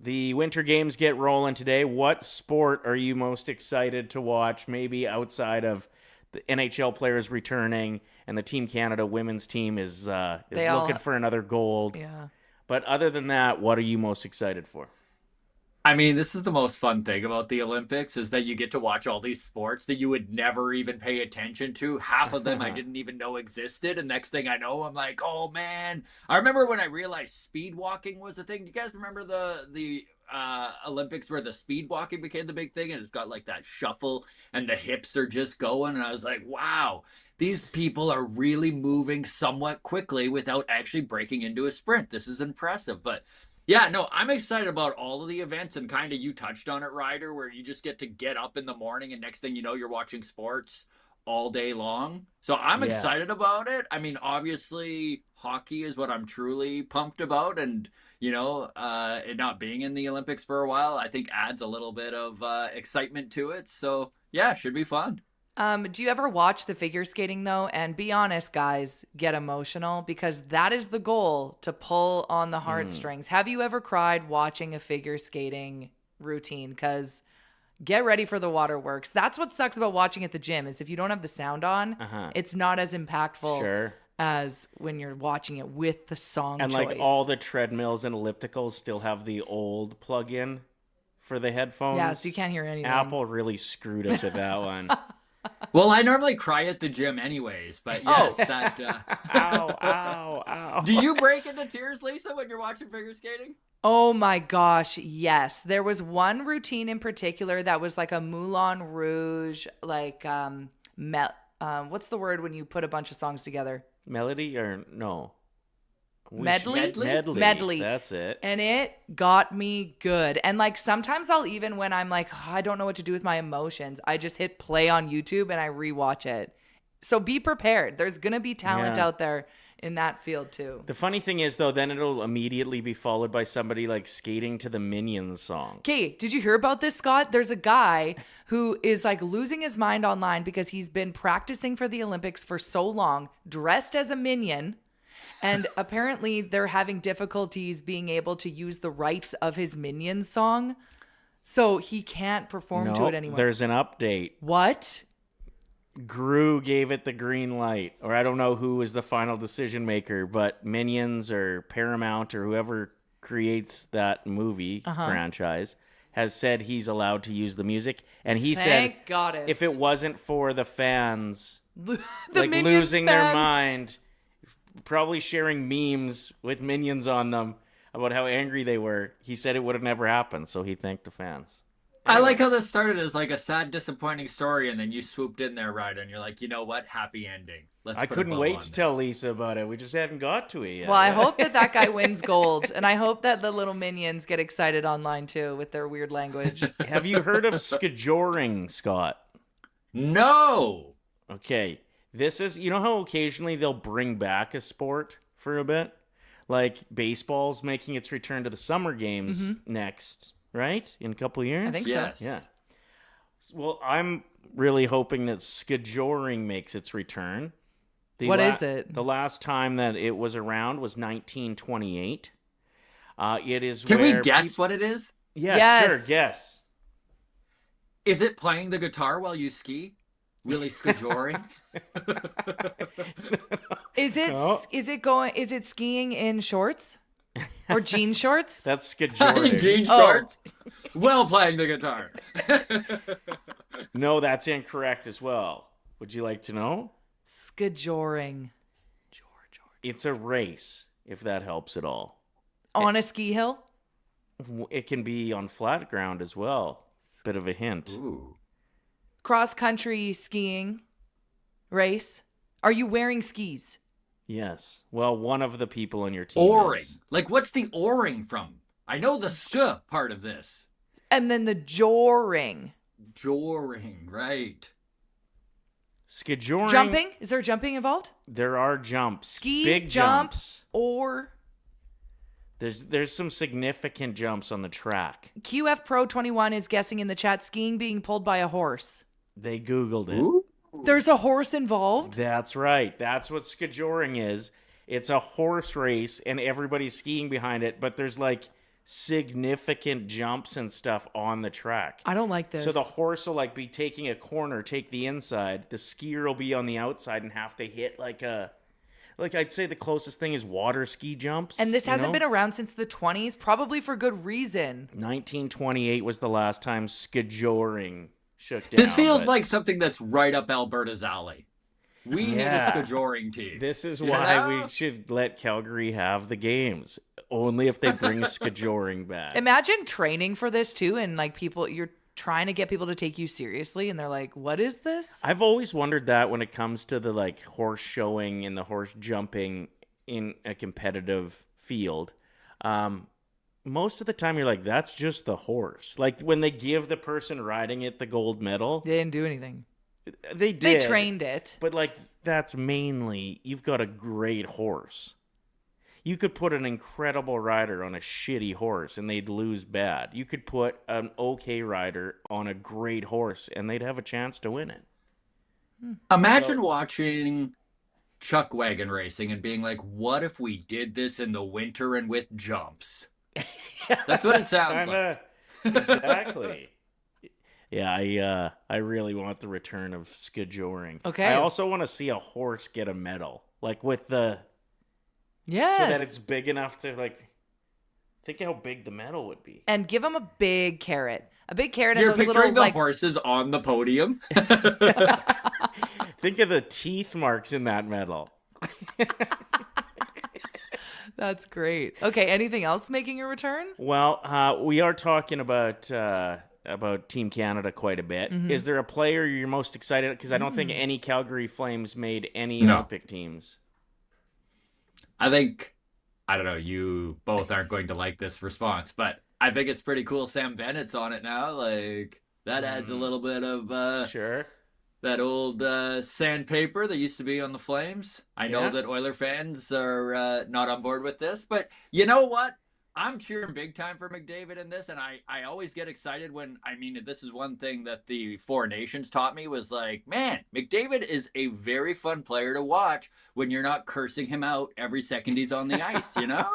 The Winter Games get rolling today. What sport are you most excited to watch, maybe outside of the NHL players returning and the Team Canada women's team is looking for another gold? Yeah. But other than that, what are you most excited for? I mean, this is the most fun thing about the Olympics is that you get to watch all these sports that you would never even pay attention to. Half of them I didn't even know existed. And next thing I know, I'm like, oh, man. I remember when I realized speed walking was a thing. Do you guys remember the Olympics where the speed walking became the big thing? And it's got like that shuffle and the hips are just going. And I was like, wow, these people are really moving somewhat quickly without actually breaking into a sprint. This is impressive. But yeah, no, I'm excited about all of the events, and kind of you touched on it, Ryder, where you just get to get up in the morning and next thing you know, you're watching sports all day long. So I'm excited about it. I mean, obviously, hockey is what I'm truly pumped about, and, you know, it not being in the Olympics for a while, I think adds a little bit of excitement to it. So, yeah, should be fun. Do you ever watch the figure skating though? And be honest, guys, get emotional, because that is the goal, to pull on the heartstrings. Have you ever cried watching a figure skating routine? Because get ready for the waterworks. That's what sucks about watching at the gym is if you don't have the sound on, it's not as impactful as when you're watching it with the song and choice. like all the treadmills and ellipticals still have the old plug-in for the headphones. Yeah, so you can't hear anything. Apple really screwed us with that one. Well, I normally cry at the gym anyways, but yes, that... Ow, ow, ow. Do you break into tears, Lisa, when you're watching figure skating? Oh my gosh, yes. There was one routine in particular that was like a Moulin Rouge, like, what's the word when you put a bunch of songs together? Melody or no? Medley. That's it. And it got me good. And like sometimes I'll even when I'm like, I don't know what to do with my emotions, I just hit play on YouTube and I rewatch it. So be prepared. There's going to be talent out there in that field too. The funny thing is though, then it'll immediately be followed by somebody like skating to the Minions song. Okay, did you hear about this, Scott? There's a guy who is like losing his mind online because he's been practicing for the Olympics for so long, dressed as a minion. And apparently they're having difficulties being able to use the rights of his Minions song. So he can't perform to it anymore. There's an update. What? Gru gave it the green light. Or I don't know who was the final decision maker, but Minions or Paramount or whoever creates that movie franchise has said he's allowed to use the music. And he said if it wasn't for the fans like losing their mind, probably sharing memes with Minions on them about how angry they were, he said it would have never happened, so he thanked the fans. I like how this started as like a sad, disappointing story, and then you swooped in there, Ryder, and you're like, you know what? Happy ending. I couldn't wait to tell Lisa about it. We just hadn't got to it yet. Well, I hope that guy wins gold, and I hope that the little Minions get excited online too with their weird language. Have you heard of skijoring, Scott? No! Okay. This is, you know how occasionally they'll bring back a sport for a bit? Like baseball's making its return to the summer games next, right? In a couple of years? I think so. Yeah. Well, I'm really hoping that skijoring makes its return. What is it? The last time that it was around was 1928. It is Can we guess what it is? Yeah, Yes. sure, guess. Is it playing the guitar while you ski? Really skijoring? Is it skiing in shorts? Or jean shorts? That's skijoring. Jean shorts? Well, playing the guitar. No, that's incorrect as well. Would you like to know? Skijoring. It's a race, if that helps at all. On a ski hill? It can be on flat ground as well. Bit of a hint. Ooh. Cross country skiing race. Are you wearing skis? Yes. Well, one of the people on your team Oaring. is. Like, what's the oaring from? I know the sk part of this. And then the joring. Joring, right. Skijoring. Jumping? Is there jumping involved? There are jumps. Ski, Big jump, jumps. or... There's some significant jumps on the track. QF Pro 21 is guessing in the chat, skiing being pulled by a horse. They Googled it. Ooh. There's a horse involved? That's right. That's what skijoring is. It's a horse race and everybody's skiing behind it, but there's like significant jumps and stuff on the track. I don't like this. So the horse will like be taking a corner, take the inside. The skier will be on the outside and have to hit like I'd say the closest thing is water ski jumps. And this hasn't been around since the 20s, probably for good reason. 1928 was the last time skijoring shook down. This feels like something that's right up Alberta's alley. We need a skijoring team. This is why we should let Calgary have the games. Only if they bring skijoring back. Imagine training for this too, and like you're trying to get people to take you seriously, and they're like, what is this? I've always wondered that when it comes to the like horse showing and the horse jumping in a competitive field. Most of the time you're like, that's just the horse. Like when they give the person riding it the gold medal. They didn't do anything. They did. They trained it. But like that's mainly, you've got a great horse. You could put an incredible rider on a shitty horse and they'd lose bad. You could put an okay rider on a great horse and they'd have a chance to win it. Imagine watching chuck wagon racing and being like, what if we did this in the winter and with jumps? That's what it sounds like. Exactly. Yeah, I really want the return of skijoring. Okay. I also want to see a horse get a medal, like with the Yes. so that it's big enough to like. Think how big the medal would be. And give him a big carrot. A big carrot You're and those picturing little the horses on the podium. Think of the teeth marks in that medal. That's great. Okay, anything else making a return? Well, we are talking about Team Canada quite a bit. Mm-hmm. Is there a player you're most excited? Because I don't think any Calgary Flames made any No. Olympic teams. I think, I don't know, you both aren't going to like this response, but I think it's pretty cool Sam Bennett's on it now. Like, that adds a little bit of Sure. that old sandpaper that used to be on the Flames. I know Yeah. that Oiler fans are not on board with this, but you know what? I'm cheering big time for McDavid in this, and I always get excited when, I mean, this is one thing that the Four Nations taught me was like, man, McDavid is a very fun player to watch when you're not cursing him out every second he's on the ice, you know?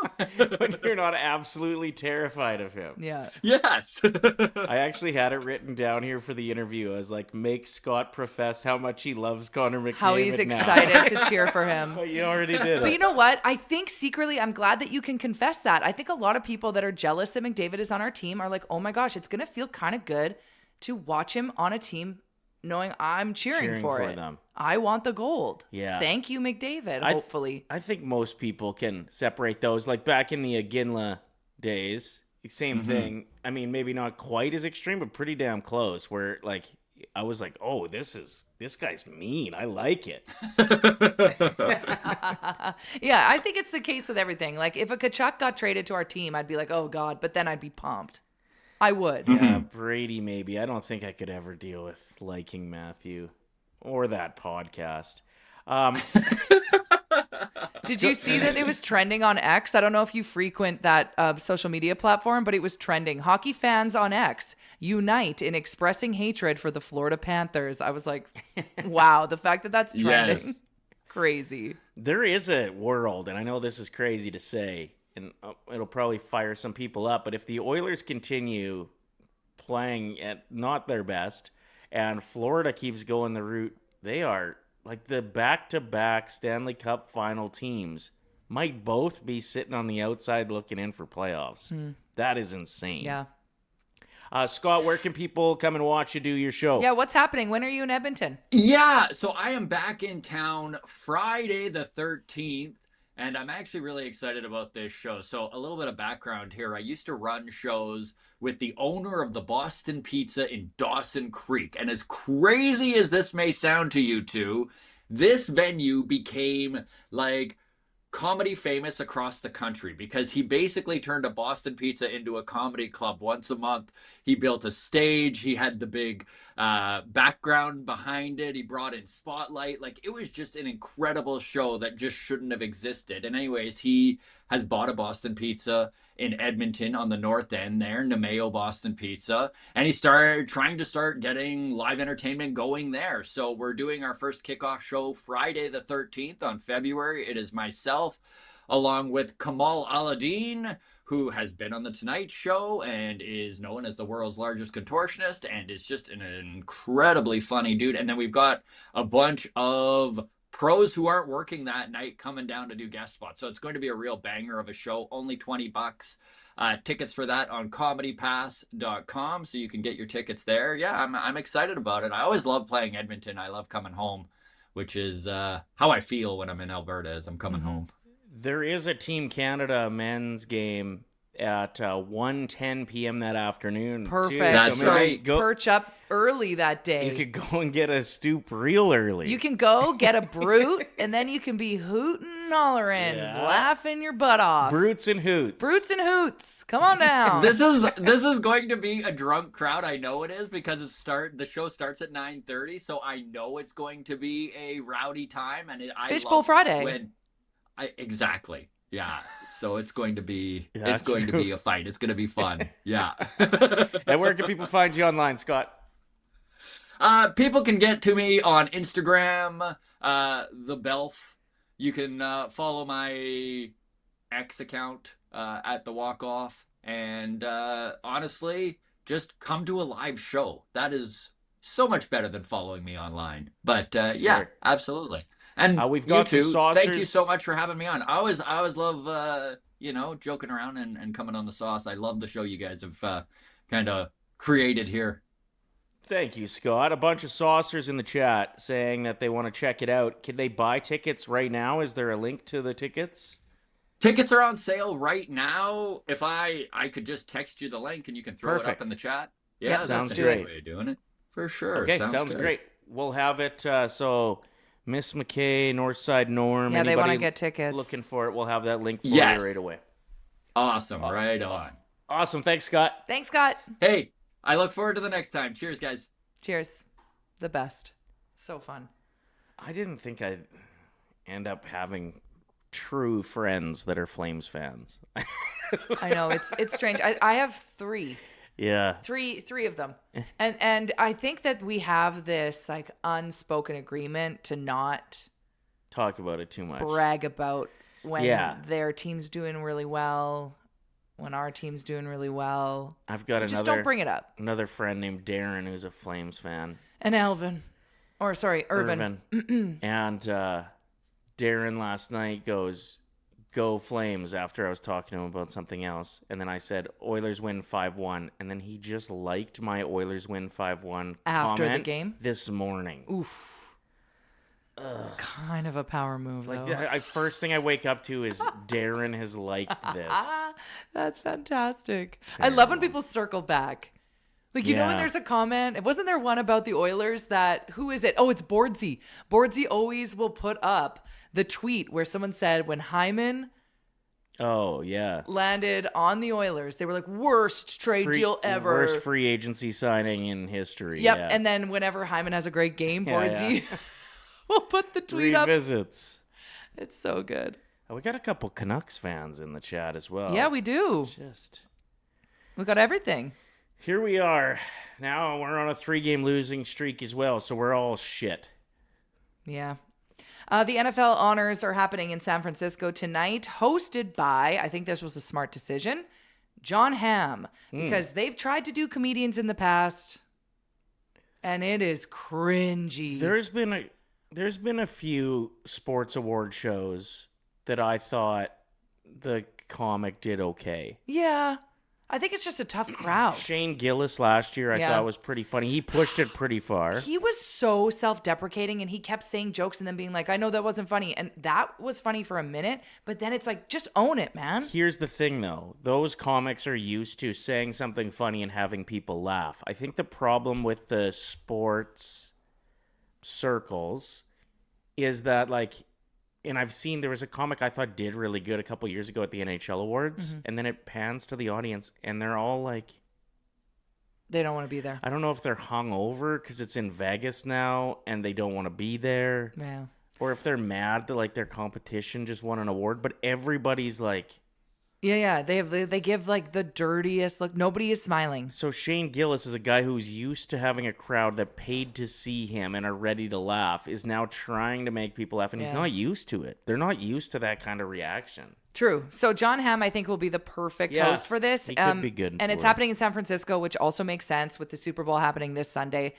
When you're not absolutely terrified of him. Yeah. Yes. I actually had it written down here for the interview. I was like, make Scott profess how much he loves Connor McDavid How he's now. excited to cheer for him. Well, you already did But it. you know what? I think secretly, I'm glad that you can confess that. I think a lot of people that are jealous that McDavid is on our team are like, oh my gosh, it's going to feel kind of good to watch him on a team knowing I'm cheering for it. them. I want the gold. Yeah. Thank you, McDavid, hopefully. I think most people can separate those. Like back in the Aginla days, same thing. I mean, maybe not quite as extreme, but pretty damn close. Where like I was like, oh, this guy's mean. I like it. Yeah, I think it's the case with everything. Like if a Kachuk got traded to our team, I'd be like, oh God, but then I'd be pumped. I would. Yeah, Brady maybe. I don't think I could ever deal with liking Matthew or that podcast. Did you see that it was trending on X? I don't know if you frequent that social media platform, but it was trending. Hockey fans on X unite in expressing hatred for the Florida Panthers. I was like, wow, the fact that that's trending. Yes. Crazy. There is a world, and I know this is crazy to say, and it'll probably fire some people up, but if the Oilers continue playing at not their best and Florida keeps going the route they are, like the back-to-back Stanley Cup final teams might both be sitting on the outside looking in for playoffs. That is insane. Yeah. Scott, where can people come and watch you do your show? Yeah, what's happening? When are you in Edmonton? Yeah, so I am back in town Friday the 13th, and I'm actually really excited about this show. So a little bit of background here. I used to run shows with the owner of the Boston Pizza in Dawson Creek. And as crazy as this may sound to you two, this venue became like comedy famous across the country because he basically turned a Boston Pizza into a comedy club once a month. He built a stage. He had the big background behind it. He brought in spotlight. Like, it was just an incredible show that just shouldn't have existed. And anyways, he has bought a Boston Pizza in Edmonton on the north end there, Nemeo Boston Pizza. And he started trying to start getting live entertainment going there. So we're doing our first kickoff show Friday the 13th on February. It is myself, along with Kamal Aladdin, who has been on The Tonight Show and is known as the world's largest contortionist and is just an incredibly funny dude. And then we've got a bunch of pros who aren't working that night coming down to do guest spots. So it's going to be a real banger of a show. Only $20. Tickets for that on comedypass.com, so you can get your tickets there. Yeah, I'm excited about it. I always love playing Edmonton. I love coming home, which is how I feel when I'm in Alberta as I'm coming home. There is a Team Canada men's game at 1:10 p.m. that afternoon. Perfect. Too. That's maybe right. Perch up early that day. You could go and get a stoop real early. You can go get a brute, and then you can be hooting and hollering, Yeah. laughing your butt off. Brutes and hoots. Brutes and hoots. Come on down. This is going to be a drunk crowd. I know it is because the show starts at 9:30, so I know it's going to be a rowdy time. And Fishbowl Friday. Exactly. Yeah. So it's going to be Yeah, going to true. be a fight. It's going to be fun. Yeah. And where can people find you online, Scott? People can get to me on Instagram, the Belf. You can follow my X account at the Walk Off. And honestly, just come to a live show. That is so much better than following me online. But yeah, absolutely. And we've got you some two, saucers. thank you so much for having me on. I always love joking around and coming on the sauce. I love the show you guys have kind of created here. Thank you, Scott. A bunch of saucers in the chat saying that they want to check it out. Can they buy tickets right now? Is there a link to the tickets? Tickets are on sale right now. If I could just text you the link and you can throw it up in the chat. Yeah, sounds that's a great. great way of doing it. For sure. Okay, sounds great. We'll have it. So Miss McKay, Northside Norm. Yeah, they want to anybody get tickets. looking for it, we'll have that link for you Yes. right away. Awesome. Right on. Awesome. Thanks, Scott. Thanks, Scott. Hey, I look forward to the next time. Cheers, guys. Cheers. The best. So fun. I didn't think I'd end up having true friends that are Flames fans. I know it's strange. I have three. Yeah. Three of them. And I think that we have this like unspoken agreement to not Talk about it too much. brag about when Yeah. their team's doing really well, when our team's doing really well. I've got Just don't bring it up. another friend named Darren who's a Flames fan. And Irvin. Irvin. And Darren last night goes, "Go Flames," after I was talking to him about something else. And then I said, "Oilers win 5-1." And then he just liked my Oilers win 5-1 After the comment game? this morning. Oof. Kind of a power move, Like, though. first thing I wake up to is Darren has liked this. That's fantastic. I love when people circle back. Like, you know when there's a comment? Wasn't there one about the Oilers that, who is it? Oh, it's Bordsey. Bordsey always will put up the tweet where someone said when Hyman Oh, yeah. landed on the Oilers, they were like, worst trade deal ever. Worst free agency signing in history. Yep. Yeah. And then whenever Hyman has a great game, Yeah, Bordsey will put the tweet up. Revisits. It's so good. Oh, we got a couple Canucks fans in the chat as well. Yeah, we do. We got everything. Here we are. Now we're on a 3-game losing streak as well, so we're all shit. Yeah. The NFL honors are happening in San Francisco tonight, hosted by, I think this was a smart decision, John Hamm, because they've tried to do comedians in the past, and it is cringy. There's been a few sports award shows that I thought the comic did okay. Yeah. I think it's just a tough crowd. Shane Gillis last year I thought was pretty funny. He pushed it pretty far. He was so self-deprecating, and he kept saying jokes and then being like, I know that wasn't funny. And that was funny for a minute, but then it's like, just own it, man. Here's the thing, though. Those comics are used to saying something funny and having people laugh. I think the problem with the sports circles is that, like, and I've seen there was a comic I thought did really good a couple years ago at the NHL Awards, and then it pans to the audience, and they're all like... They don't want to be there. I don't know if they're hungover because it's in Vegas now, and they don't want to be there. Yeah. Or if they're mad that, like, their competition just won an award, but everybody's like... Yeah. They give, like, the dirtiest look. Nobody is smiling. So Shane Gillis is a guy who's used to having a crowd that paid to see him and are ready to laugh, is now trying to make people laugh, and he's not used to it. They're not used to that kind of reaction. True. So John Hamm, I think, will be the perfect host for this. He could be good. And it's happening in San Francisco, which also makes sense with the Super Bowl happening this Sunday.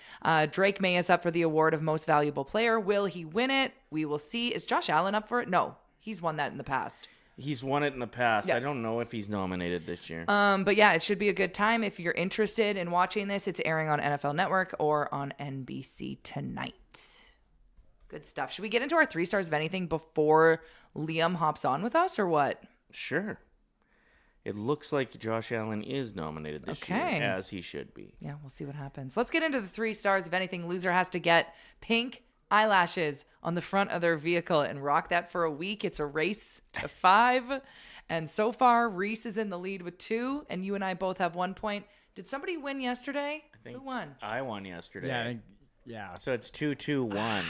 Drake May is up for the award of Most Valuable Player. Will he win it? We will see. Is Josh Allen up for it? No. He's won that in the past. He's won it in the past. Yeah. I don't know if he's nominated this year. But yeah, it should be a good time. If you're interested in watching this, it's airing on NFL Network or on NBC tonight. Good stuff. Should we get into our 3 stars of anything before Liam hops on with us, or what? Sure. It looks like Josh Allen is nominated this year, as he should be. Yeah, we'll see what happens. Let's get into the 3 stars of anything. Loser has to get pink eyelashes on the front of their vehicle and rock that for a week. It's a race to 5. And so far, Reese is in the lead with 2, and you and I both have 1 point. Did somebody win yesterday? I think who won? I won yesterday. Yeah, yeah. So it's 2-2-1.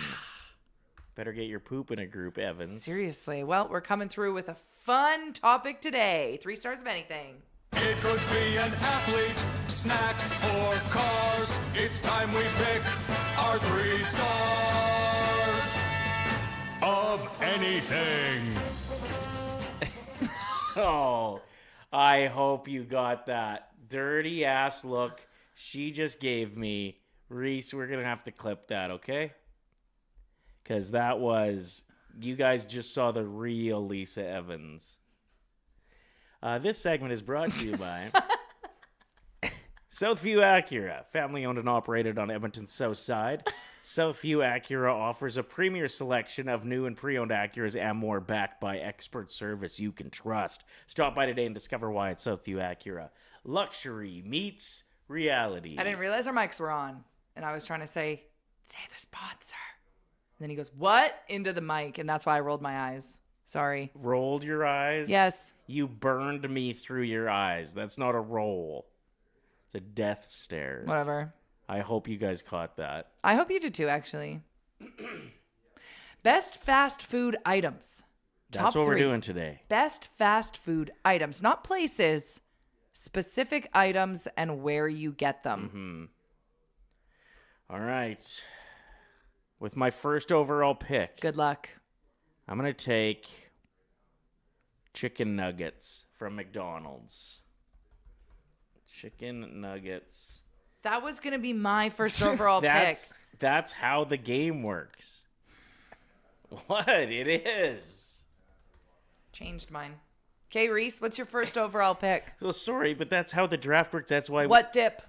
Better get your poop in a group, Evans. Seriously. Well, we're coming through with a fun topic today. 3 stars of anything. It could be an athlete, snacks, or cars. It's time we pick our 3 stars of anything. Oh, I hope you got that. dirty ass look she just gave me. Reese, we're going to have to clip that, okay? Because that was, you guys just saw the real Lisa Evans. This segment is brought to you by Southview Acura, family owned and operated on Edmonton's south side. Southview Acura offers a premier selection of new and pre-owned Acuras and more, backed by expert service you can trust. Stop by today and discover why at Southview Acura. Luxury meets reality. I didn't realize our mics were on, and I was trying to say the sponsor. And then he goes, what? Into the mic, and that's why I rolled my eyes. Sorry. Rolled your eyes? Yes. You burned me through your eyes. That's not a roll. It's a death stare. Whatever. I hope you guys caught that. I hope you did too, actually. Best fast food items. That's Top what we're 3. doing today. Best fast food items, not places, specific items and where you get them. All right. With my first overall pick, Good luck. I'm going to take chicken nuggets from McDonald's. Chicken nuggets. That was going to be my first overall pick. That's how the game works. What? It is. Changed mine. Okay, Reese, what's your first overall pick? Well, sorry, but that's how the draft works. That's why. What dip?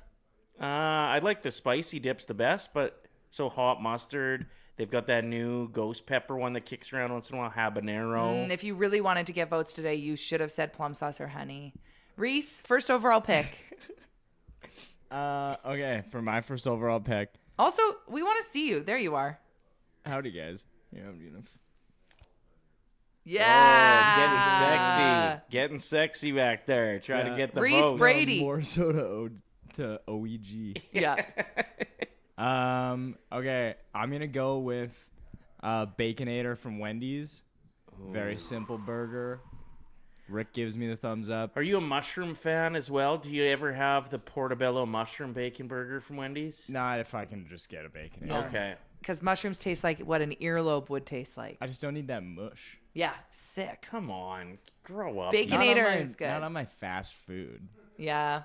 I like the spicy dips the best, but so hot mustard. They've got that new ghost pepper one that kicks around once in a while, habanero. If you really wanted to get votes today, you should have said plum sauce or honey. Reese, first overall pick. Okay, for my first overall pick. Also, we want to see you. There you are. Howdy, guys. Yeah, Yeah. Getting sexy back there. Trying to get the Reese votes. Brady. More so to OEG. Yeah. Okay, I'm gonna go with Baconator from Wendy's. Very simple burger. Rick gives me the thumbs up. Are you a mushroom fan as well? Do you ever have the Portobello mushroom bacon burger from Wendy's? Not if I can just get a Baconator. No. Okay. Because mushrooms taste like what an earlobe would taste like. I just don't need that mush. Yeah, sick. Come on, grow up. Baconator is good. Not on my fast food. Yeah.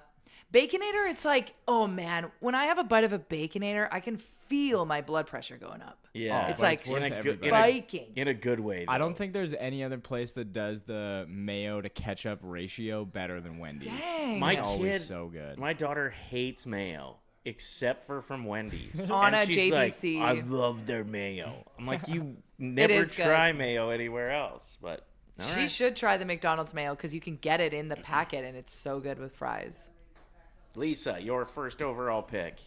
Baconator, it's like, oh man, when I have a bite of a Baconator, I can feel my blood pressure going up. Yeah, It's but like it's worth every spiking. in a good way. Though. I don't think there's any other place that does the mayo to ketchup ratio better than Wendy's. Dang. My It's always kid, so good. My daughter hates mayo, except for from Wendy's. On and a she's JBC. Like, I love their mayo. I'm like, you never is good. try mayo anywhere else. But all She right. should try the McDonald's mayo because you can get it in the packet and it's so good with fries. Lisa, your first overall pick.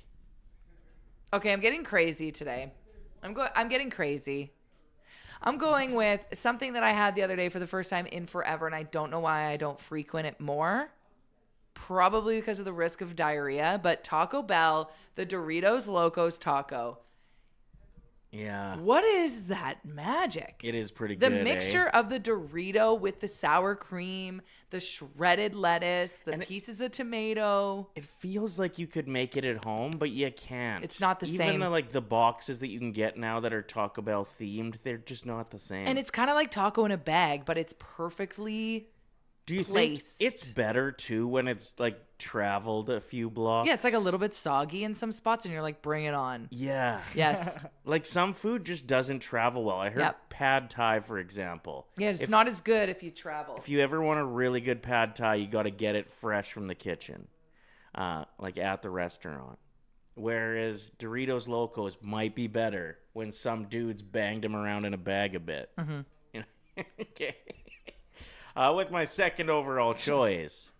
Okay, I'm getting crazy today. I'm getting crazy. I'm going with something that I had the other day for the first time in forever, and I don't know why I don't frequent it more. Probably because of the risk of diarrhea, but Taco Bell, the Doritos Locos Taco. Yeah. What is that magic? It is pretty The good. mixture of the Dorito with the sour cream, the shredded lettuce, the pieces of tomato. It feels like you could make it at home, but you can't. It's not the same. Even the boxes that you can get now that are Taco Bell themed, they're just not the same. And it's kind of like taco in a bag, but it's perfectly Do you placed. think it's better too when it's like traveled a few blocks? Yeah, it's like a little bit soggy in some spots, and you're like, bring it on. Yeah. Yes. Like some food just doesn't travel well. I heard Yep. pad thai, for example. Yeah, it's If- not as good if you travel. If you ever want a really good pad thai, you got to get it fresh from the kitchen, like at the restaurant. Whereas Doritos Locos might be better when some dudes banged them around in a bag a bit. Mm-hmm. You know? Okay. With my second overall choice,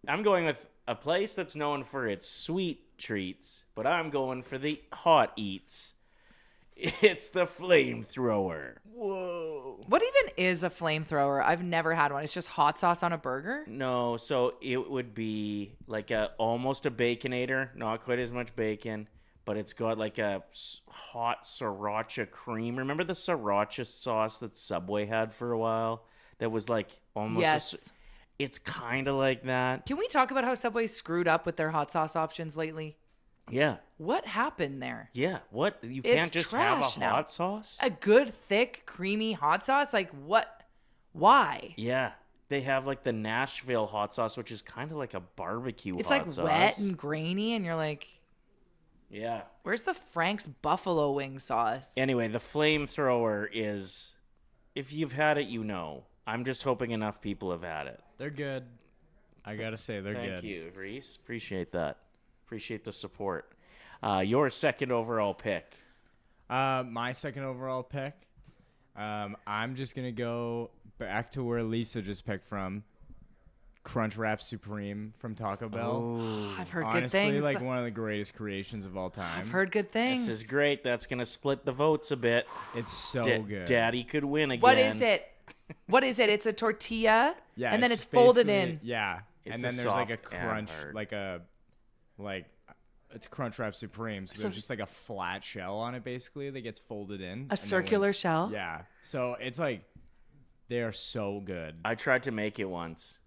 I'm going with a place that's known for its sweet treats, but I'm going for the hot eats. It's the flamethrower. Whoa. What even is a flamethrower? I've never had one. It's just hot sauce on a burger? No, so it would be like almost a Baconator, not quite as much bacon, but it's got like a hot sriracha cream. Remember the sriracha sauce that Subway had for a while? That was like almost Yes. it's kind of like that. Can we talk about how Subway screwed up with their hot sauce options lately? Yeah. What happened there? Yeah. What? You It's can't just have a trash now. hot sauce? A good, thick, creamy hot sauce? Like, what? Why? Yeah. They have like the Nashville hot sauce, which is kind of like a barbecue It's hot like sauce. wet and grainy, and you're like, Yeah. where's the Frank's buffalo wing sauce? Anyway, the flamethrower is, if you've had it, you know. I'm just hoping enough people have had it. They're good. I gotta say, they're good. Thank you, Reese. Appreciate that. Appreciate the support. Your second overall pick. My second overall pick. I'm just gonna go back to where Lisa just picked from. Crunchwrap Supreme from Taco Bell. I've heard Honestly, good things. like one of the greatest creations of all time. I've heard good things. This is great. That's going to split the votes a bit. It's so good. Daddy could win again. What is it? What is it? It's a tortilla, Yeah, and then it's folded basically- in. Yeah, It's and a then there's like a soft and crunch, hard. it's Crunchwrap Supreme. So there's just like a flat shell on it, basically, that gets folded in. and A then circular shell? Yeah, so it's like they are so good. I tried to make it once.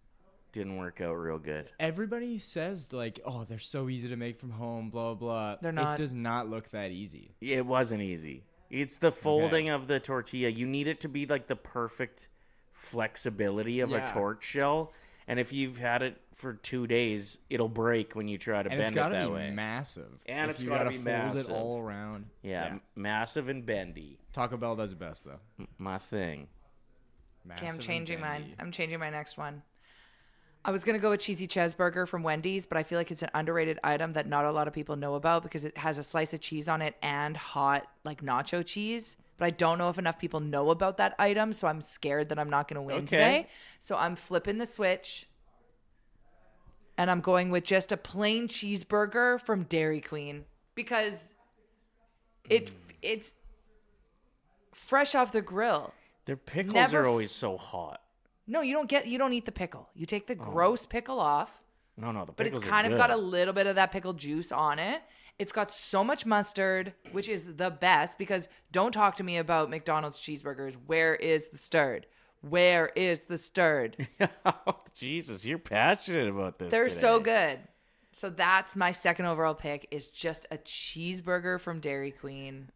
Didn't work out real good. Everybody says like, oh, they're so easy to make from home, blah blah. They're not. It does not look that easy. It wasn't easy. It's the folding of the tortilla. You need it to be like the perfect flexibility of Yeah. a torch shell. And if you've had it for 2 days, it'll break when you try to And it's bend it gotta that be way. massive. And If it's you gotta gotta be fold massive. it all around. Yeah, massive and bendy. Taco Bell does it best though. My thing. Okay, I'm Massive and changing mine. bendy. I'm changing my next one. I was going to go with cheesy cheeseburger from Wendy's, but I feel like it's an underrated item that not a lot of people know about because it has a slice of cheese on it and hot like nacho cheese. But I don't know if enough people know about that item, so I'm scared that I'm not going to win today. So I'm flipping the switch, and I'm going with just a plain cheeseburger from Dairy Queen because it's fresh off the grill. Their pickles Never are always so hot. No, you don't eat the pickle. You take the gross pickle off, No, the but it's pickles kind are of good. got a little bit of that pickle juice on it. It's got so much mustard, which is the best because don't talk to me about McDonald's cheeseburgers. Where is the stirred? Where is the stirred? Jesus, you're passionate about this. They're so today. good. So that's my second overall pick is just a cheeseburger from Dairy Queen.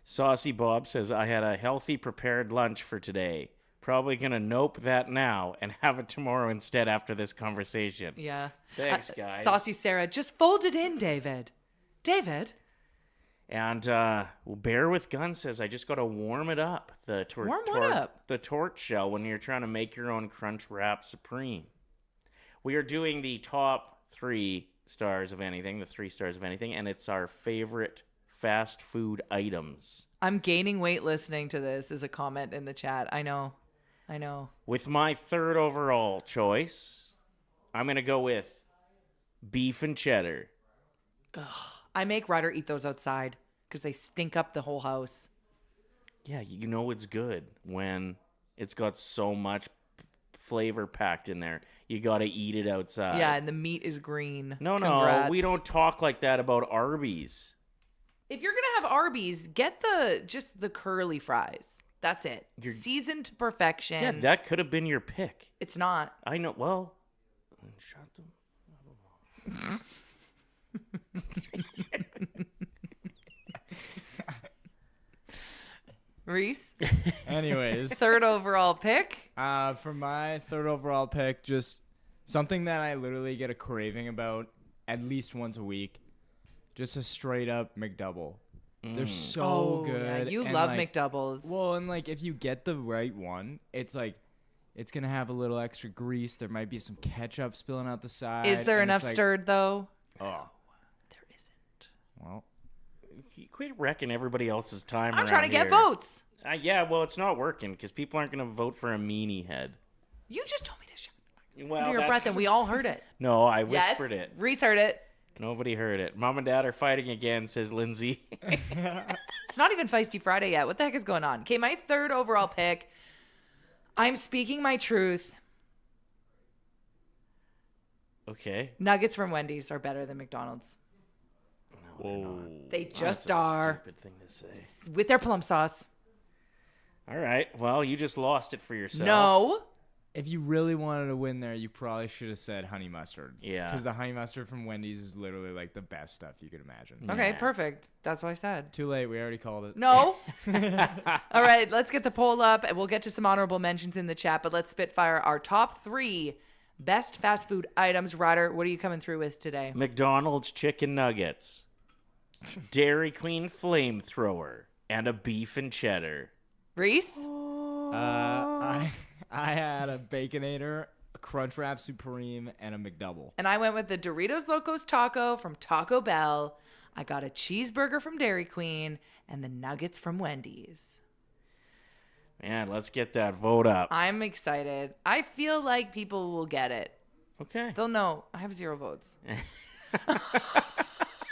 Saucy Bob says, I had a healthy prepared lunch for today. Probably going to nope that now and have it tomorrow instead after this conversation. Yeah. Thanks, guys. Saucy Sarah, just fold it in, David. David? And Bear with Gun says, I just got to warm it up. Warm what up? The torch shell when you're trying to make your own Crunch Wrap Supreme. We are doing the top 3 stars of anything, the 3 stars of anything, and it's our favorite fast food items. I'm gaining weight listening to this is a comment in the chat. I know. With my third overall choice, I'm going to go with beef and cheddar. I make Ryder eat those outside because they stink up the whole house. Yeah, you know it's good when it's got so much flavor packed in there. You got to eat it outside. Yeah, and the meat is green. No, Congrats. we don't talk like that about Arby's. If you're gonna have Arby's, get just the curly fries. That's it. Seasoned to perfection. Yeah, that could have been your pick. It's not. I know. Well, shut them. Reese, Anyways, third overall pick. for my third overall pick, just something that I literally get a craving about at least once a week. Just a straight up McDouble. They're so good. Yeah, you and, love like, McDoubles. Well, and like if you get the right one, it's like it's gonna have a little extra grease. There might be some ketchup spilling out the side. Is there and enough it's like, stirred though? Oh, There isn't. well, You quit wrecking everybody else's time. I'm trying to around get here. votes. Yeah, well, it's not working because people aren't going to vote for a meanie head. You just told me to shut Well, under your that's- breath, and we all heard it. No, I Yes, whispered it. Reese heard it. Nobody heard it. Mom and Dad are fighting again, says Lindsay. It's not even Feisty Friday yet. What the heck is going on? Okay, my third overall pick. I'm speaking my truth. Okay. Nuggets from Wendy's are better than McDonald's. Whoa. They That's just a are. stupid thing to say. With their plum sauce. All right. Well, you just lost it for yourself. No. if you really wanted to win there, you probably should have said honey mustard. Yeah. Because the honey mustard from Wendy's is literally like the best stuff you could imagine. Okay, Yeah. perfect. That's what I said. Too late. We already called it. No. All right, let's get the poll up, and we'll get to some honorable mentions in the chat. But let's spitfire our top 3 best fast food items. Ryder, what are you coming through with today? McDonald's chicken nuggets, Dairy Queen flamethrower, and a beef and cheddar. Reese? I had a Baconator, a Crunchwrap Supreme, and a McDouble. And I went with the Doritos Locos Taco from Taco Bell. I got a cheeseburger from Dairy Queen and the nuggets from Wendy's. Man, let's get that vote up. I'm excited. I feel like people will get it. Okay. They'll know. I have 0 votes.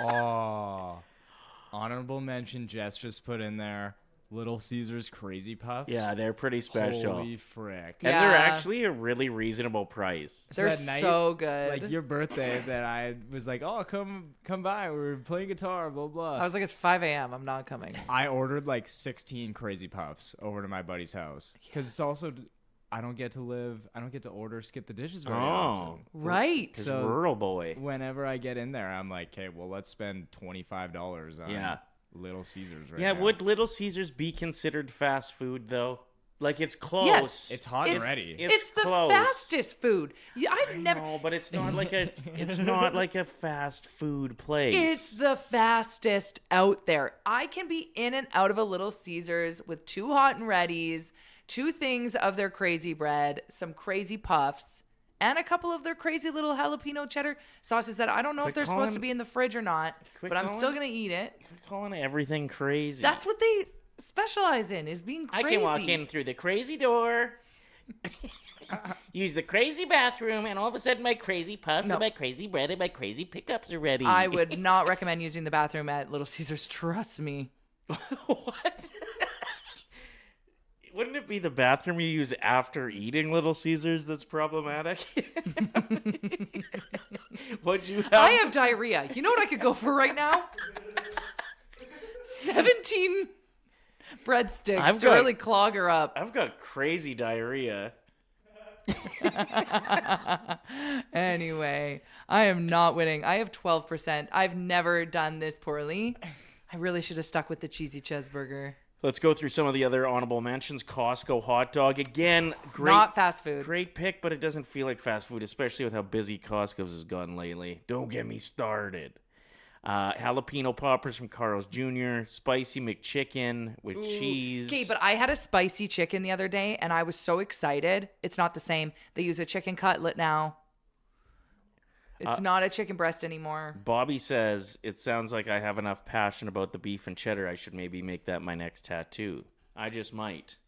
Oh. Honorable mention, Jess just put in there. Little Caesars Crazy Puffs. Yeah, they're pretty special. Holy frick. And Yeah. they're actually a really reasonable price. So They're that night, so good. Like your birthday, that I was like, oh, come by. We're playing guitar, blah, blah. I was like, it's 5 a.m. I'm not coming. I ordered like 16 Crazy Puffs over to my buddy's house. Because it's also, I don't get to order Skip the Dishes very often. Right. His So- rural boy. Whenever I get in there, I'm like, okay, well, let's spend $25 on Yeah. Little Caesars right Yeah, now. would Little Caesars be considered fast food, though? Like, it's close. Yes. It's hot and ready. It's the close. fastest food. I've never. No, but it's not like a fast food place. It's the fastest out there. I can be in and out of a Little Caesars with 2 hot and readies, 2 things of their crazy bread, some crazy puffs, and a couple of their crazy little jalapeno cheddar sauces that I don't know if they're supposed to be in the fridge or not, but I'm still going to eat it. Quit calling everything crazy. That's what they specialize in, is being crazy. I can walk in through the crazy door, use the crazy bathroom, and all of a sudden my crazy puffs and my crazy bread and my crazy pickups are ready. I would not recommend using the bathroom at Little Caesars. Trust me. What? Wouldn't it be the bathroom you use after eating Little Caesars that's problematic? What'd you have? I have diarrhea. You know what I could go for right now? 17 breadsticks to really clog her up. I've got crazy diarrhea. Anyway, I am not winning. I have 12%. I've never done this poorly. I really should have stuck with the cheesy cheeseburger. Let's go through some of the other honorable mentions. Costco hot dog. Again, great. Not fast food. Great pick, but it doesn't feel like fast food, especially with how busy Costco's has gotten lately. Don't get me started. Jalapeno poppers from Carl's Jr., spicy McChicken with cheese. Okay, but I had a spicy chicken the other day, and I was so excited. It's not the same. They use a chicken cutlet now. It's not a chicken breast anymore. Bobby says, it sounds like I have enough passion about the beef and cheddar. I should maybe make that my next tattoo. I just might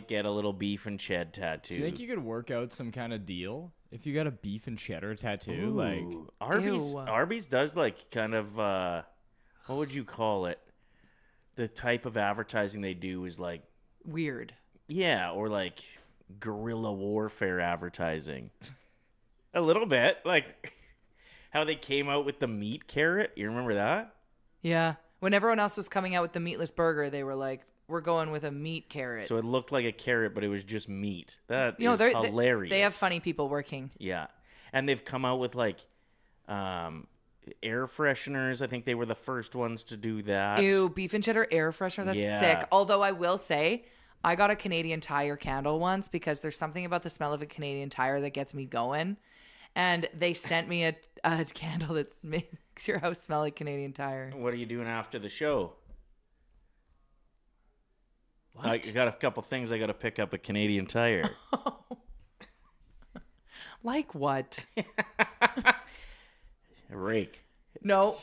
get a little beef and ched tattoo. Do you think you could work out some kind of deal if you got a beef and cheddar tattoo? Ooh, Like Arby's does like kind of what would you call it? The type of advertising they do is like weird. Yeah, or like guerrilla warfare advertising. A little bit, like how they came out with the meat carrot. You remember that? Yeah. When everyone else was coming out with the meatless burger, they were like, we're going with a meat carrot. So it looked like a carrot, but it was just meat. That is they're hilarious. They have funny people working. Yeah. And they've come out with like air fresheners. I think they were the first ones to do that. Ew, beef and cheddar air freshener. That's sick. Although I will say, I got a Canadian Tire candle once because there's something about the smell of a Canadian Tire that gets me going. And they sent me a candle that makes your house smell like Canadian Tire. What are you doing after the show? What? I got a couple things I got to pick up at Canadian Tire. Like what? A rake. No.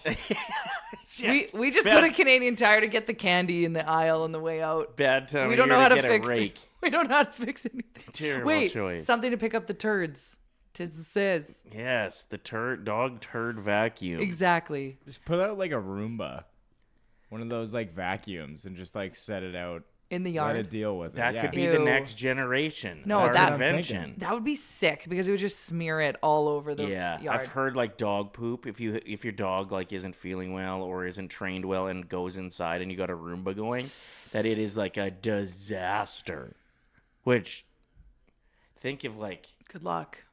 we just go to Canadian Tire to get the candy in the aisle on the way out. Bad time. We don't know how to fix it. We don't know how to fix anything. Terrible choice. Something to pick up the turds. Tis the sizz. Yes, the dog turd vacuum. Exactly. just put out like a Roomba, one of those like vacuums, and just like set it out in the Let yard. it deal with it. That Yeah. could be the next generation. No, That's that- an invention. That would be sick because it would just smear it all over the yard. I've heard like dog poop. If your dog like isn't feeling well or isn't trained well and goes inside and you got a Roomba going, that it is like a disaster. Which think of like Good luck.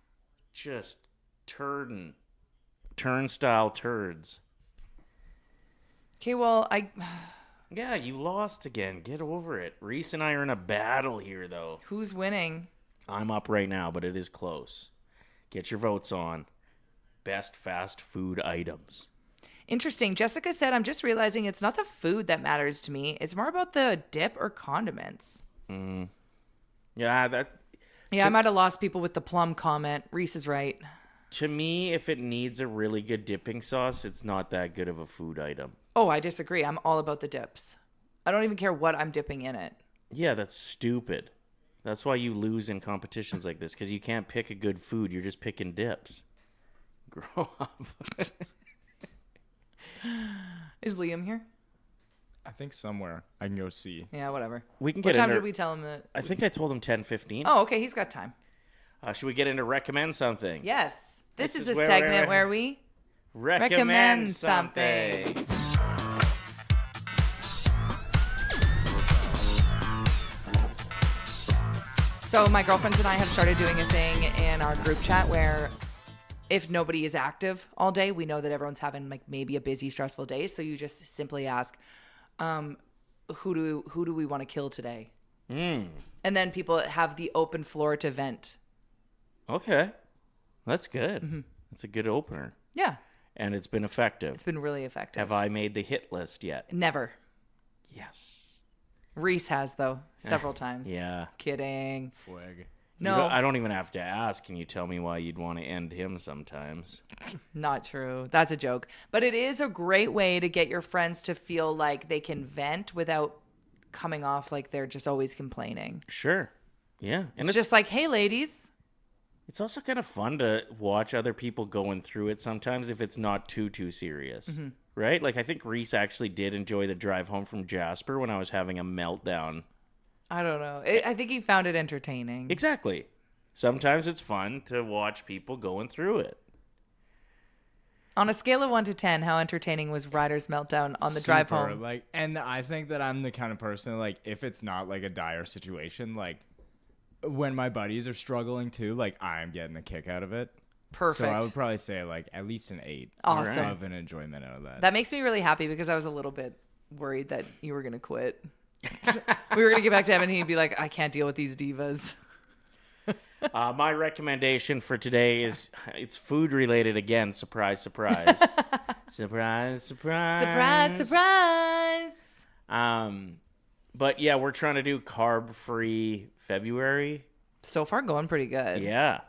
just turnstile turds. Okay, well, Yeah, you lost again. Get over it. Reese and I are in a battle here, though. who's winning? I'm up right now, but it is close. Get your votes on. Best fast food items. Interesting. Jessica said, I'm just realizing it's not the food that matters to me. It's more about the dip or condiments. Yeah, I might have lost people with the plum comment. Reese is right. to me, if it needs a really good dipping sauce, it's not that good of a food item. Oh, I disagree. I'm all about the dips. I don't even care what I'm dipping in it. Yeah, that's stupid. That's why you lose in competitions like this, because you can't pick a good food. You're just picking dips. Grow up. Is Liam here? I think somewhere. I can go see. Yeah, whatever. We can What get time into, did we tell him that? I think I told him 10:15. Oh, okay. He's got time. Should we get into recommend something? Yes. This is a where segment we're- where we Recommend something. So my girlfriends and I have started doing a thing in our group chat where if nobody is active all day, we know that everyone's having like maybe a busy, stressful day. So you just simply ask, who do we want to kill today? And then people have the open floor to vent. Okay. That's good. That's a good opener. Yeah. And it's been effective. It's been really effective. Have I made the hit list yet? Never. Yes. Reese has, though, several times. Yeah. Kidding. Fwig. No, I don't even have to ask. Can you tell me why you'd want to end him sometimes? not true. That's a joke. But it is a great way to get your friends to feel like they can vent without coming off like they're just always complaining. Sure. Yeah. And It's just like, hey, ladies. it's also kind of fun to watch other people going through it sometimes if it's not too serious. Right? Like, I think Reese actually did enjoy the drive home from Jasper when I was having a meltdown. I don't know. I think he found it entertaining. Exactly. Sometimes it's fun to watch people going through it. On a scale of 1 to 10, how entertaining was Ryder's meltdown on the drive Super, home? Like, and I think that I'm the kind of person, like, if it's not like a dire situation, like when my buddies are struggling too, like I'm getting a kick out of it. Perfect. So I would probably say like at least an 8. Awesome. Of an enjoyment out of that. That makes me really happy because I was a little bit worried that you were going to quit. We were going to get back to him and he'd be like, I can't deal with these divas. My recommendation for today is it's food related again. Surprise, surprise. Surprise, surprise. Surprise, surprise. But yeah, we're trying to do carb-free February. So far, going pretty good. Yeah.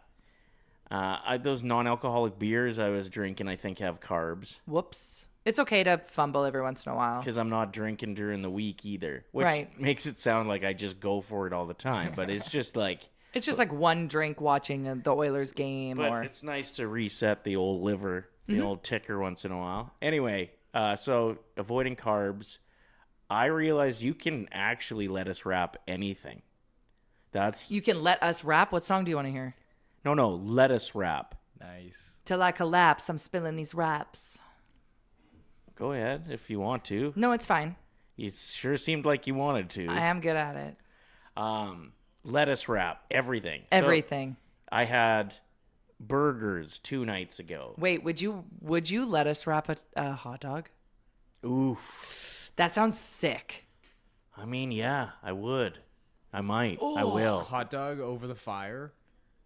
Those non-alcoholic beers I was drinking, I think, have carbs. Whoops. It's okay to fumble every once in a while. Because I'm not drinking during the week either. Which Right. makes it sound like I just go for it all the time. But it's just like... It's just like one drink watching the Oilers game. But or it's nice to reset the old liver, the old ticker once in a while. Anyway, so avoiding carbs. I realized you can actually lettuce wrap anything. That's... You can let us rap. What song do you want to hear? No, lettuce wrap. Nice. Till I collapse, I'm spilling these raps. Go ahead if you want to. No, it's fine. It sure seemed like you wanted to. I am good at it. Lettuce wrap, everything. Everything. So I had burgers 2 nights ago. Wait, would you let us wrap a hot dog? Oof. That sounds sick. I mean, yeah, I would. I might. I will. Hot dog over the fire.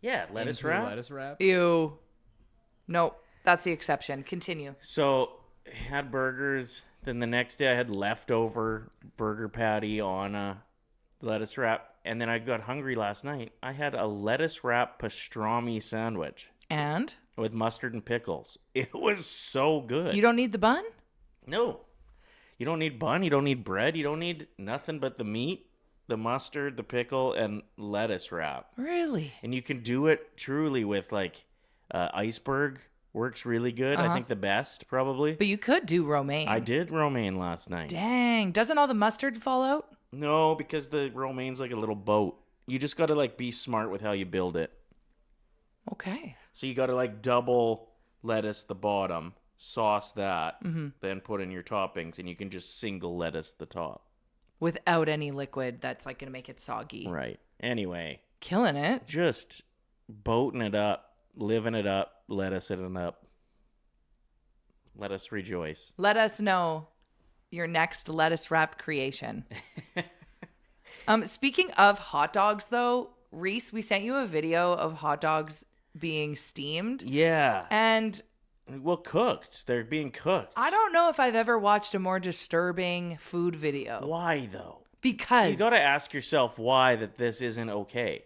Yeah, lettuce into a wrap. Lettuce wrap. Ew. Nope. That's the exception. Continue. So, had burgers. Then the next day I had leftover burger patty on a lettuce wrap. And then I got hungry last night. I had a lettuce wrap pastrami sandwich And with mustard and pickles. It was so good. you don't need the bun? No. You don't need bun. You don't need bread. You don't need nothing but the meat, the mustard, the pickle, and lettuce wrap. Really? And you can do it truly with like iceberg. Works really good. I think the best, probably. But you could do romaine. I did romaine last night. Dang. Doesn't all the mustard fall out? No, because the romaine's like a little boat. You just got to like be smart with how you build it. Okay. So you got to like double lettuce the bottom, sauce that, then put in your toppings, and you can just single lettuce the top. Without any liquid that's like going to make it soggy. Right. Anyway, Killing it. Just boating it up, living it up, lettucing it up. Let us rejoice. Let us know your next lettuce wrap creation. Speaking of hot dogs, though, Reese, we sent you a video of hot dogs being steamed. Yeah. And well, cooked. They're being cooked. I don't know if I've ever watched a more disturbing food video. Why, though? Because you got to ask yourself why that this isn't okay.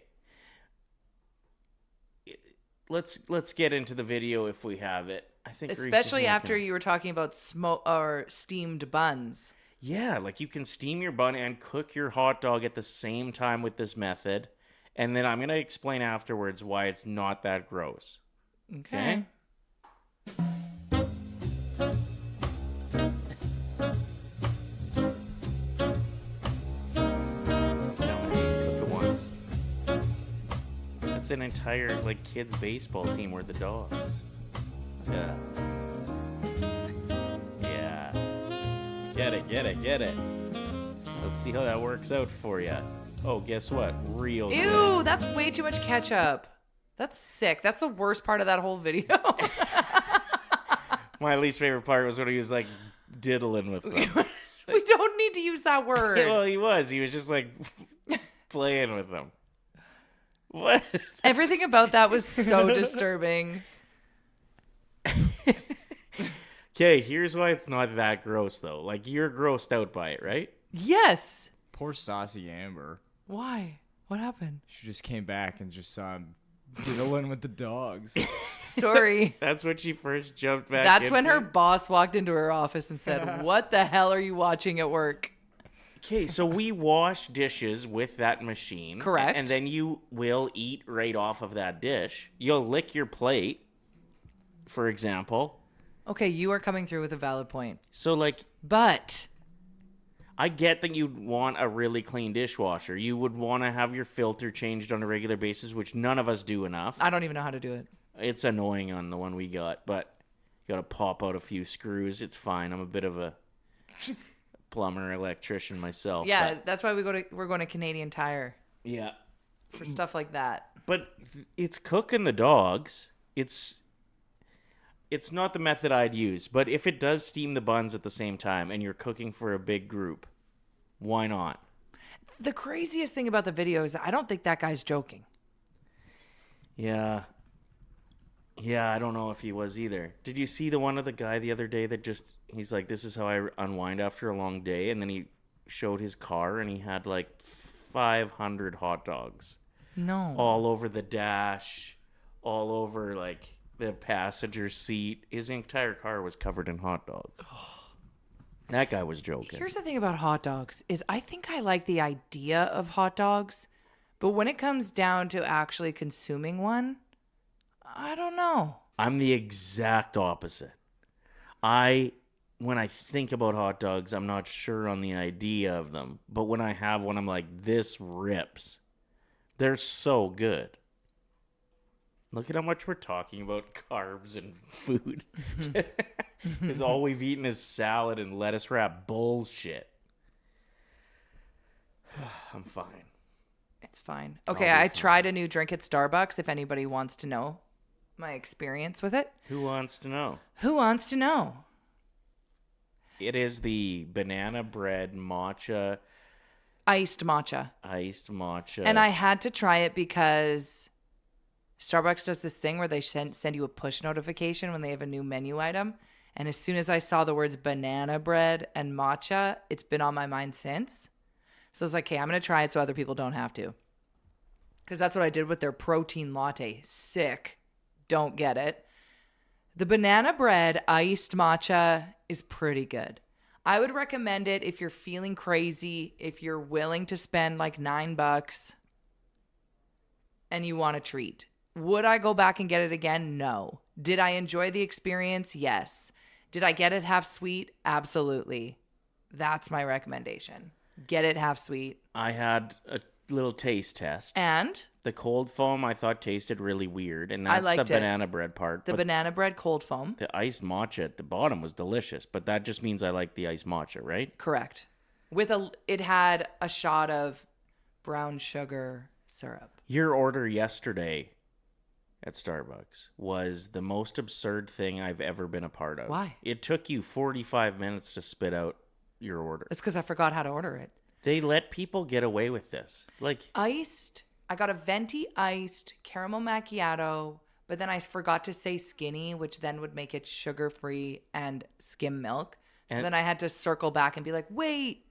Let's get into the video if we have it. I think especially after you were talking about steamed buns. Yeah, like you can steam your bun and cook your hot dog at the same time with this method. And then I'm going to explain afterwards why it's not that gross. Okay? It's an entire kids baseball team where the dogs. Yeah. Get it. Let's see how that works out for you. Oh, guess what? Real Ew, good. That's way too much ketchup. That's sick. That's the worst part of that whole video. My least favorite part was when he was diddling with them. We don't need to use that word. Well, he was. He was just playing with them. What? Everything about that was so disturbing. Okay, here's why it's not that gross, though. You're grossed out by it, right? Yes. Poor saucy Amber. Why? What happened? She just came back and just saw him diddling with the dogs. Sorry. That's when she first jumped back. That's when her boss walked into her office and said, "What the hell are you watching at work?" Okay, so we wash dishes with that machine. Correct. And then you will eat right off of that dish. You'll lick your plate, for example. Okay, you are coming through with a valid point. So, But I get that you'd want a really clean dishwasher. You would want to have your filter changed on a regular basis, which none of us do enough. I don't even know how to do it. It's annoying on the one we got, but you got to pop out a few screws. It's fine. I'm a bit of a plumber, electrician myself. Yeah, that's why we're going to Canadian Tire. Yeah. For stuff like that. But it's cooking the dogs. It's not the method I'd use, but if it does steam the buns at the same time and you're cooking for a big group, why not? The craziest thing about the video is I don't think that guy's joking. Yeah, I don't know if he was either. Did you see the one of the guy the other day that he's like, this is how I unwind after a long day, and then he showed his car and he had 500 hot dogs. No. All over the dash, all over the passenger seat. His entire car was covered in hot dogs. That guy was joking. Here's the thing about hot dogs is I think I like the idea of hot dogs, but when it comes down to actually consuming one, I don't know. I'm the exact opposite. When I think about hot dogs, I'm not sure on the idea of them. But when I have one, I'm like, this rips. They're so good. Look at how much we're talking about carbs and food. Because all we've eaten is salad and lettuce wrap bullshit. I'm fine. It's fine. Okay, I tried a new drink at Starbucks if anybody wants to know my experience with it. Who wants to know? Who wants to know? It is the banana bread matcha. Iced matcha. And I had to try it because Starbucks does this thing where they send you a push notification when they have a new menu item. And as soon as I saw the words banana bread and matcha, it's been on my mind since. So I was like, okay, I'm going to try it so other people don't have to. Because that's what I did with their protein latte. Sick. Don't get it. The banana bread iced matcha is pretty good. I would recommend it if you're feeling crazy, if you're willing to spend $9 and you want a treat. Would I go back and get it again? No. Did I enjoy the experience? Yes. Did I get it half sweet? Absolutely. That's my recommendation. Get it half sweet. I had a little taste test. And? The cold foam I thought tasted really weird, and that's the banana bread part. The banana bread cold foam. The iced matcha at the bottom was delicious, but that just means I like the iced matcha, right? Correct. It had a shot of brown sugar syrup. Your order yesterday at Starbucks was the most absurd thing I've ever been a part of. Why? It took you 45 minutes to spit out your order. It's because I forgot how to order it. They let people get away with this. Like, Iced. I got a venti iced caramel macchiato, but then I forgot to say skinny, which then would make it sugar-free and skim milk. So then I had to circle back and be like, wait,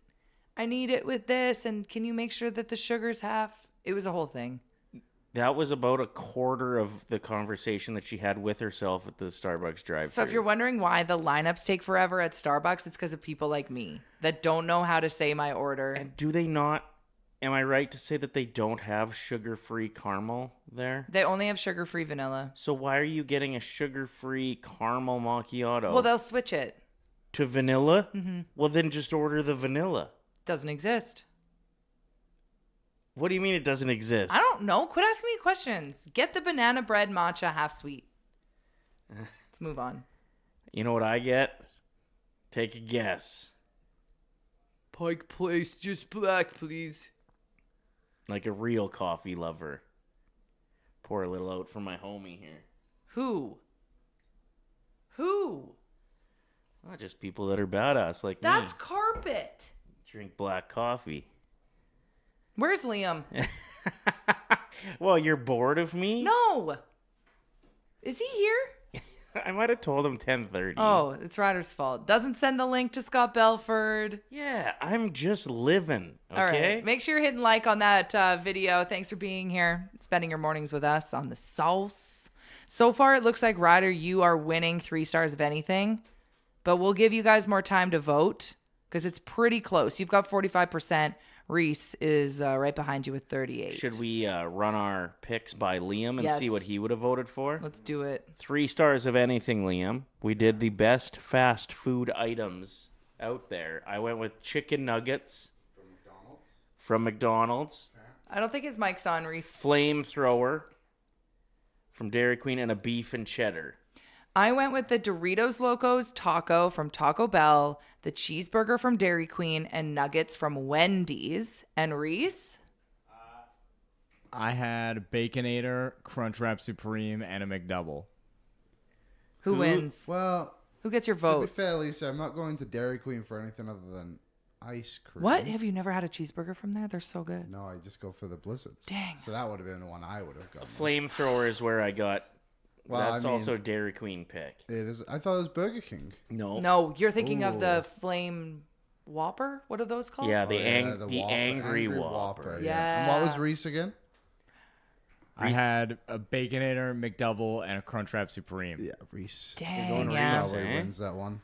I need it with this. And can you make sure that the sugar's half? It was a whole thing. that was about a quarter of the conversation that she had with herself at the Starbucks drive-thru. So if you're wondering why the lineups take forever at Starbucks, it's because of people like me that don't know how to say my order. And do they not? Am I right to say that they don't have sugar-free caramel there? They only have sugar-free vanilla. So why are you getting a sugar-free caramel macchiato? Well, they'll switch it. To vanilla? Mm-hmm. Well, then just order the vanilla. Doesn't exist. What do you mean it doesn't exist? I don't know. Quit asking me questions. Get the banana bread matcha half sweet. Let's move on. You know what I get? Take a guess. Pike Place, just black, please. Like a real coffee lover. Pour a little out for my homie here. Who? Not just people that are badass like That's me. carpet. Drink black coffee. Where's Liam? Well, you're bored of me? No. Is he here? I might have told him 10:30. Oh, it's Ryder's fault. Doesn't send the link to Scott Belford. Yeah, I'm just living, okay? All right. Make sure you're hitting like on that video. Thanks for being here, spending your mornings with us on the sauce. So far, it looks like, Ryder, you are winning 3 stars of anything, but we'll give you guys more time to vote because it's pretty close. You've got 45%. Reese is right behind you with 38. Should we run our picks by Liam and Yes. see what he would have voted for? Let's do it. 3 stars of anything, Liam. We did the best fast food items out there. I went with chicken nuggets. From McDonald's. I don't think his mic's on, Reese. Flamethrower from Dairy Queen, and a beef and cheddar. I went with the Doritos Locos Taco from Taco Bell, the cheeseburger from Dairy Queen, and nuggets from Wendy's. And Reese? I had Baconator, Crunchwrap Supreme, and a McDouble. Who wins? Well, Who gets your to vote? be fair, Lisa, I'm not going to Dairy Queen for anything other than ice cream. What? Have you never had a cheeseburger from there? They're so good. No, I just go for the Blizzards. Dang. So that would have been the one I would have gone. Flamethrower is where I got. Well, That's I mean, also a Dairy Queen pick. It is. I thought it was Burger King. No. No, you're thinking of the Ooh. Flame Whopper? What are those called? Yeah, the, the Whopper, Angry Whopper. Yeah. And what was Reese again? I had a Baconator, McDouble, and a Crunchwrap Supreme. Yeah, Reese. Dang, Reese yeah. probably eh? wins that one.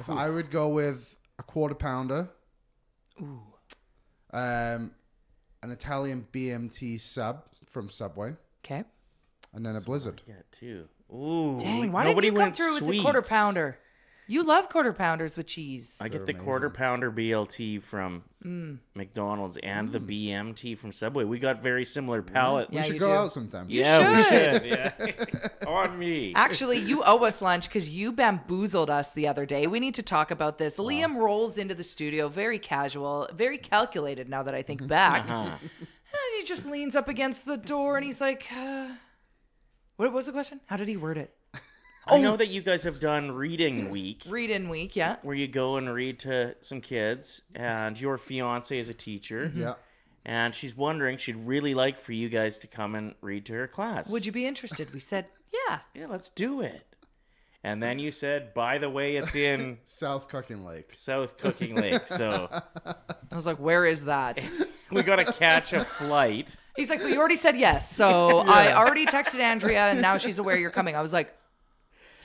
If I would go with a quarter pounder. Ooh. An Italian BMT sub from Subway, Okay. and then a Blizzard. Yeah, too. Ooh. Dang, why didn't nobody you come went through with the sweets. quarter pounder? You love quarter pounders with cheese. I get They're the quarter amazing. pounder BLT from McDonald's and the BMT from Subway. We got very similar palates. We Yeah, should you go do. out sometime. You Yeah, we should. should. Yeah. On me. Actually, you owe us lunch because you bamboozled us the other day. We need to talk about this. Liam rolls into the studio, very casual, very calculated now that I think back. Uh-huh. And he just leans up against the door and he's like, what was the question? How did he word it? I know that you guys have done reading week, Read in week, yeah. where you go and read to some kids, and your fiance is a teacher. Mm-hmm. Yeah. And she's wondering, she'd really like for you guys to come and read to her class. Would you be interested? We said, yeah. Yeah, let's do it. And then you said, by the way, it's in South Cooking Lakes. South Cooking Lake, so I was like, where is that? we got to catch a flight. He's like, well, you already said yes. So I already texted Andrea and now she's aware you're coming. I was like,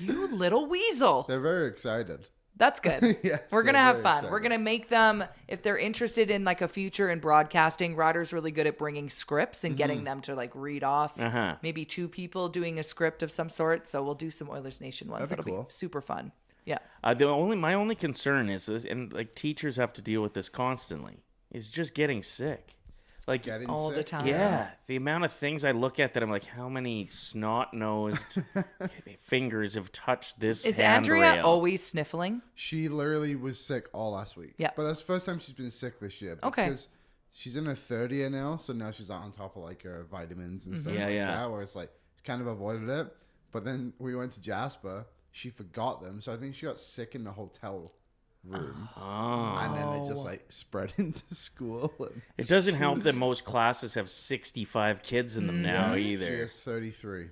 you little weasel. They're very excited. That's good. Yes, We're going to they're have very fun. excited. We're going to make them, if they're interested in like a future in broadcasting, Ryder's really good at bringing scripts and getting them to like read off. Uh-huh. Maybe 2 people doing a script of some sort. So we'll do some Oilers Nation ones. That'd be That'll cool. be super fun. Yeah. My only concern is this, and like teachers have to deal with this constantly, is just getting sick. Like Getting All the sick. time. yeah, the amount of things I look at that I'm like, how many snot-nosed fingers have touched this Is handrail? Andrea always sniffling? She literally was sick all last week. Yeah. But that's the first time she's been sick this year. Okay. Because she's in her third year now, so now she's on top of like her vitamins and stuff Yeah, like yeah. that, where it's like she kind of avoided it. But then we went to Jasper, she forgot them, so I think she got sick in the hotel room. And then it just like spread into school. It doesn't help that most classes have 65 kids in them now either. She has 33.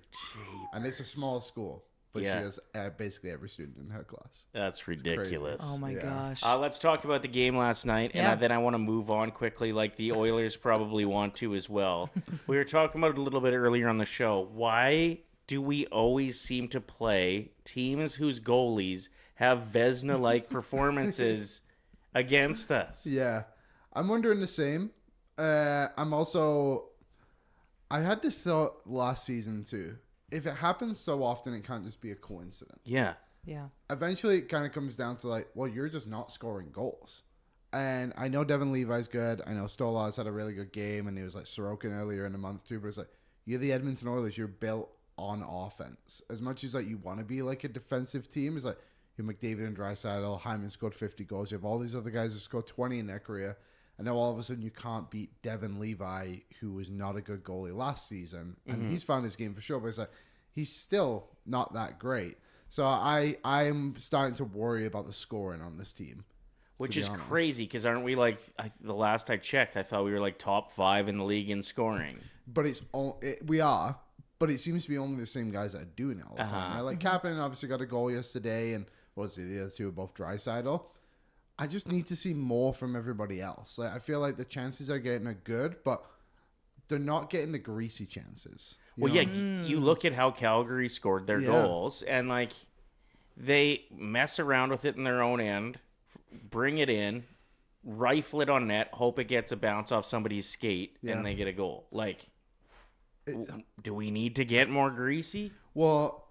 And it's a small school, but she has basically every student in her class. That's ridiculous. Oh my gosh. Let's talk about the game last night, and then I want to move on quickly, like the Oilers probably want to as well. We were talking about it a little bit earlier on the show. Why do we always seem to play teams whose goalies have Vezina-like performances against us? Yeah. I'm wondering the same. I had this thought last season too. If it happens so often, it can't just be a coincidence. Yeah. Yeah. Eventually, it kind of comes down to like, well, you're just not scoring goals. And I know Devin Levi's good. I know Stolarz had a really good game, and he was like Sorokin earlier in the month too. But it's like, you're the Edmonton Oilers. You're built on offense. As much as like you want to be like a defensive team, it's like you have McDavid and Draisaitl. Hyman scored 50 goals. You have all these other guys who scored 20 in their career. And now all of a sudden you can't beat Devin Levi, who was not a good goalie last season. And he's found his game for sure, but it's like he's still not that great. So I'm starting to worry about the scoring on this team. Which is crazy, because aren't we like, the last I checked, I thought we were like top 5 in the league in scoring. But we are. But it seems to be only the same guys that are doing it all the time. Right? Like Kapanen obviously got a goal yesterday, and the other two are both Draisaitl. I just need to see more from everybody else. Like, I feel like the chances they're getting are good, but they're not getting the greasy chances. You look at how Calgary scored their goals, and like they mess around with it in their own end, bring it in, rifle it on net, hope it gets a bounce off somebody's skate, and they get a goal. Like, do we need to get more greasy? Well,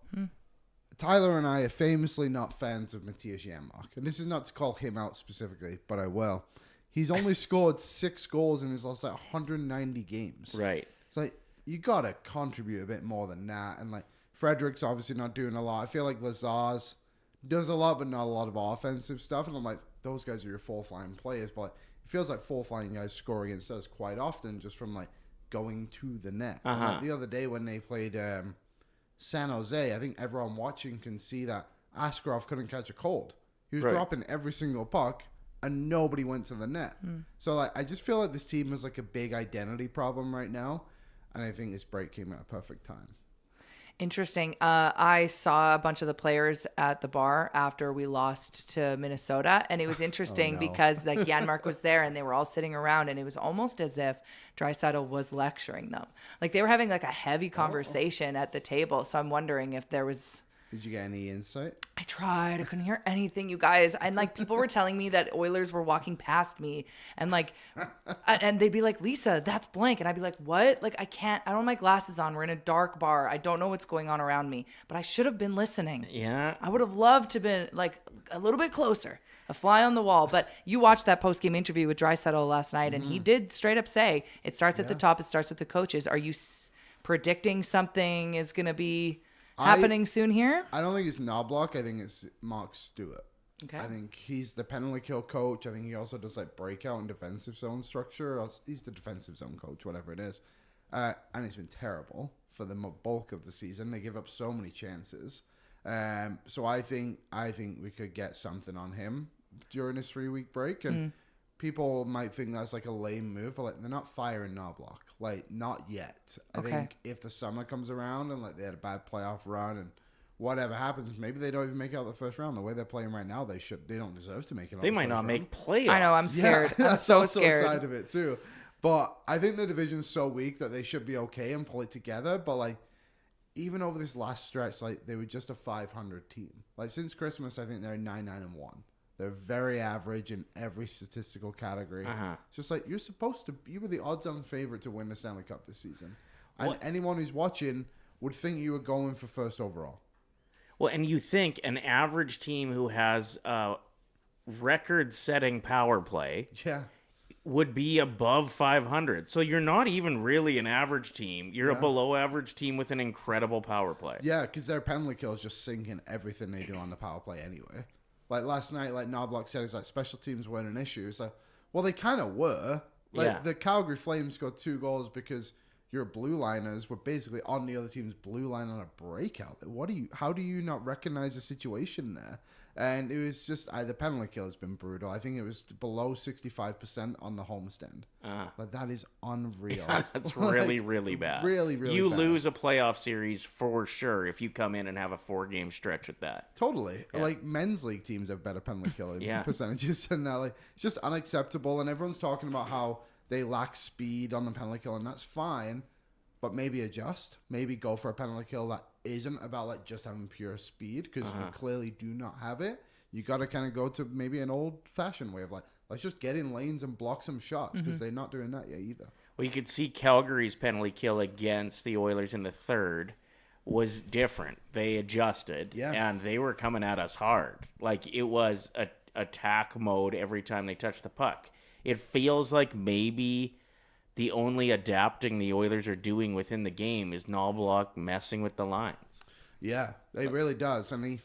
Tyler and I are famously not fans of Matthias Janmark. And this is not to call him out specifically, but I will. He's only scored 6 goals in his last 190 games. Right. It's like, you got to contribute a bit more than that. And like, Frederick's obviously not doing a lot. I feel like Lazar's does a lot, but not a lot of offensive stuff. And I'm like, those guys are your fourth-line players. But it feels like fourth-line guys score against us quite often just from like going to the net. And, like, the other day when they played San Jose, I think everyone watching can see that Askarov couldn't catch a cold. He was dropping every single puck, and nobody went to the net. So like, I just feel like this team has like a big identity problem right now, and I think this break came at a perfect time. Interesting. I saw a bunch of the players at the bar after we lost to Minnesota, and it was interesting because like Janmark was there, and they were all sitting around, and it was almost as if Draisaitl was lecturing them. Like they were having like a heavy conversation at the table. So I'm wondering if there was. Did you get any insight? I tried. I couldn't hear anything, you guys. And like people were telling me that Oilers were walking past me, and like, and they'd be like, "Lisa, that's blank," and I'd be like, "What?" Like I don't have my glasses on. We're in a dark bar. I don't know what's going on around me, but I should have been listening. Yeah. I would have loved to been like a little bit closer, a fly on the wall. But you watched that post game interview with Draisaitl last night, and he did straight up say it starts at the top. It starts with the coaches. Are you predicting something is going to be happening soon here? I don't think it's Knobloch. I think it's Mark Stewart. Okay. I think he's the penalty kill coach. I think he also does like breakout and defensive zone structure. He's the defensive zone coach, whatever it is. And it's been terrible for the bulk of the season. They give up so many chances. So I think we could get something on him during this 3-week break. And people might think that's like a lame move, but like they're not firing Knobloch. Like, not yet. I think if the summer comes around and like they had a bad playoff run and whatever happens, maybe they don't even make it out the first round. The way they're playing right now, they don't deserve to make it out. They might not make playoffs. I know, I'm scared. Yeah, I'm so also scared. a side of it too. But I think the division's so weak that they should be okay and pull it together. But like, even over this last stretch, like they were just a 500 team. Like since Christmas, I think they're 9-1. They're very average in every statistical category. It's just like you were the odds-on favorite to win the Stanley Cup this season. And anyone who's watching would think you were going for first overall. Well, and you think an average team who has a record-setting power play would be above 500. So you're not even really an average team. You're a below-average team with an incredible power play. Yeah, because their penalty kill is just sinking everything they do on the power play anyway. Like last night, like Knobloch said, it's like special teams weren't an issue. It's like, well, they kind of were. Like Yeah. the Calgary Flames scored 2 goals because your blue liners were basically on the other team's blue line on a breakout. How do you not recognize the situation there? And it was just the penalty kill has been brutal. I think it was below 65% on the homestand. Like that is unreal. Yeah, that's really, really bad. Really, really You bad. lose a playoff series for sure if you come in and have a 4-game stretch with that. Totally. Yeah. Like men's league teams have better penalty killing Yeah. percentages than that. Like it's just unacceptable. And everyone's talking about how they lack speed on the penalty kill, and that's fine. But maybe adjust. Maybe go for a penalty kill that isn't about like just having pure speed, because you clearly do not have it. You got to kind of go to maybe an old-fashioned way of like, let's just get in lanes and block some shots, because they're not doing that yet either. Well, you could see Calgary's penalty kill against the Oilers in the third was different. They adjusted, and they were coming at us hard. Like, it was a attack mode every time they touched the puck. It feels like maybe the only adapting the Oilers are doing within the game is Knoblauch messing with the lines. Yeah, it really does. And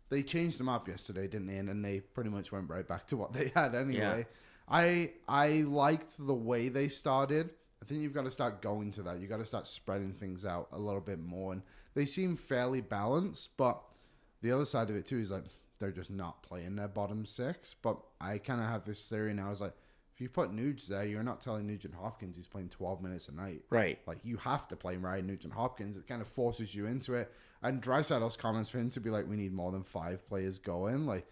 they changed them up yesterday, didn't they? And then they pretty much went right back to what they had anyway. Yeah. I liked the way they started. I think you've got to start going to that. You've got to start spreading things out a little bit more. And they seem fairly balanced, but the other side of it too is like they're just not playing their bottom 6. But I kind of have this theory now. Is like, if you put Nuge there, you're not telling Nugent Hopkins he's playing 12 minutes a night. Right. Like, you have to play Ryan Nugent Hopkins. It kind of forces you into it. And Draisaitl's comments for him to be like, we need more than 5 players going. Like,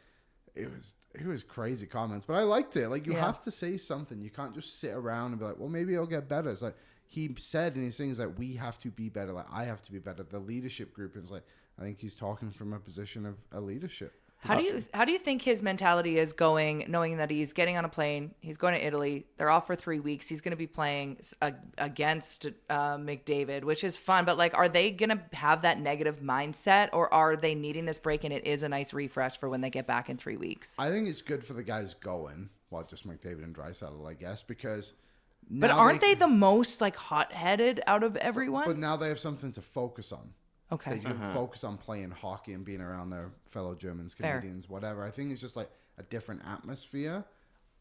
it was crazy comments. But I liked it. Like, you have to say something. You can't just sit around and be like, well, maybe it'll get better. It's like, he said in his things like, we have to be better. Like, I have to be better. The leadership group is like, I think he's talking from a position of a leadership. How do you think his mentality is going, knowing that he's getting on a plane, he's going to Italy, they're off for 3 weeks, he's going to be playing against McDavid, which is fun, but like, are they going to have that negative mindset, or are they needing this break and it is a nice refresh for when they get back in 3 weeks? I think it's good for the guys going, well, just McDavid and Draisaitl, I guess, because but aren't they the most like hot-headed out of everyone? But now they have something to focus on. Okay. They can focus on playing hockey and being around their fellow Germans, Canadians, whatever. I think it's just like a different atmosphere.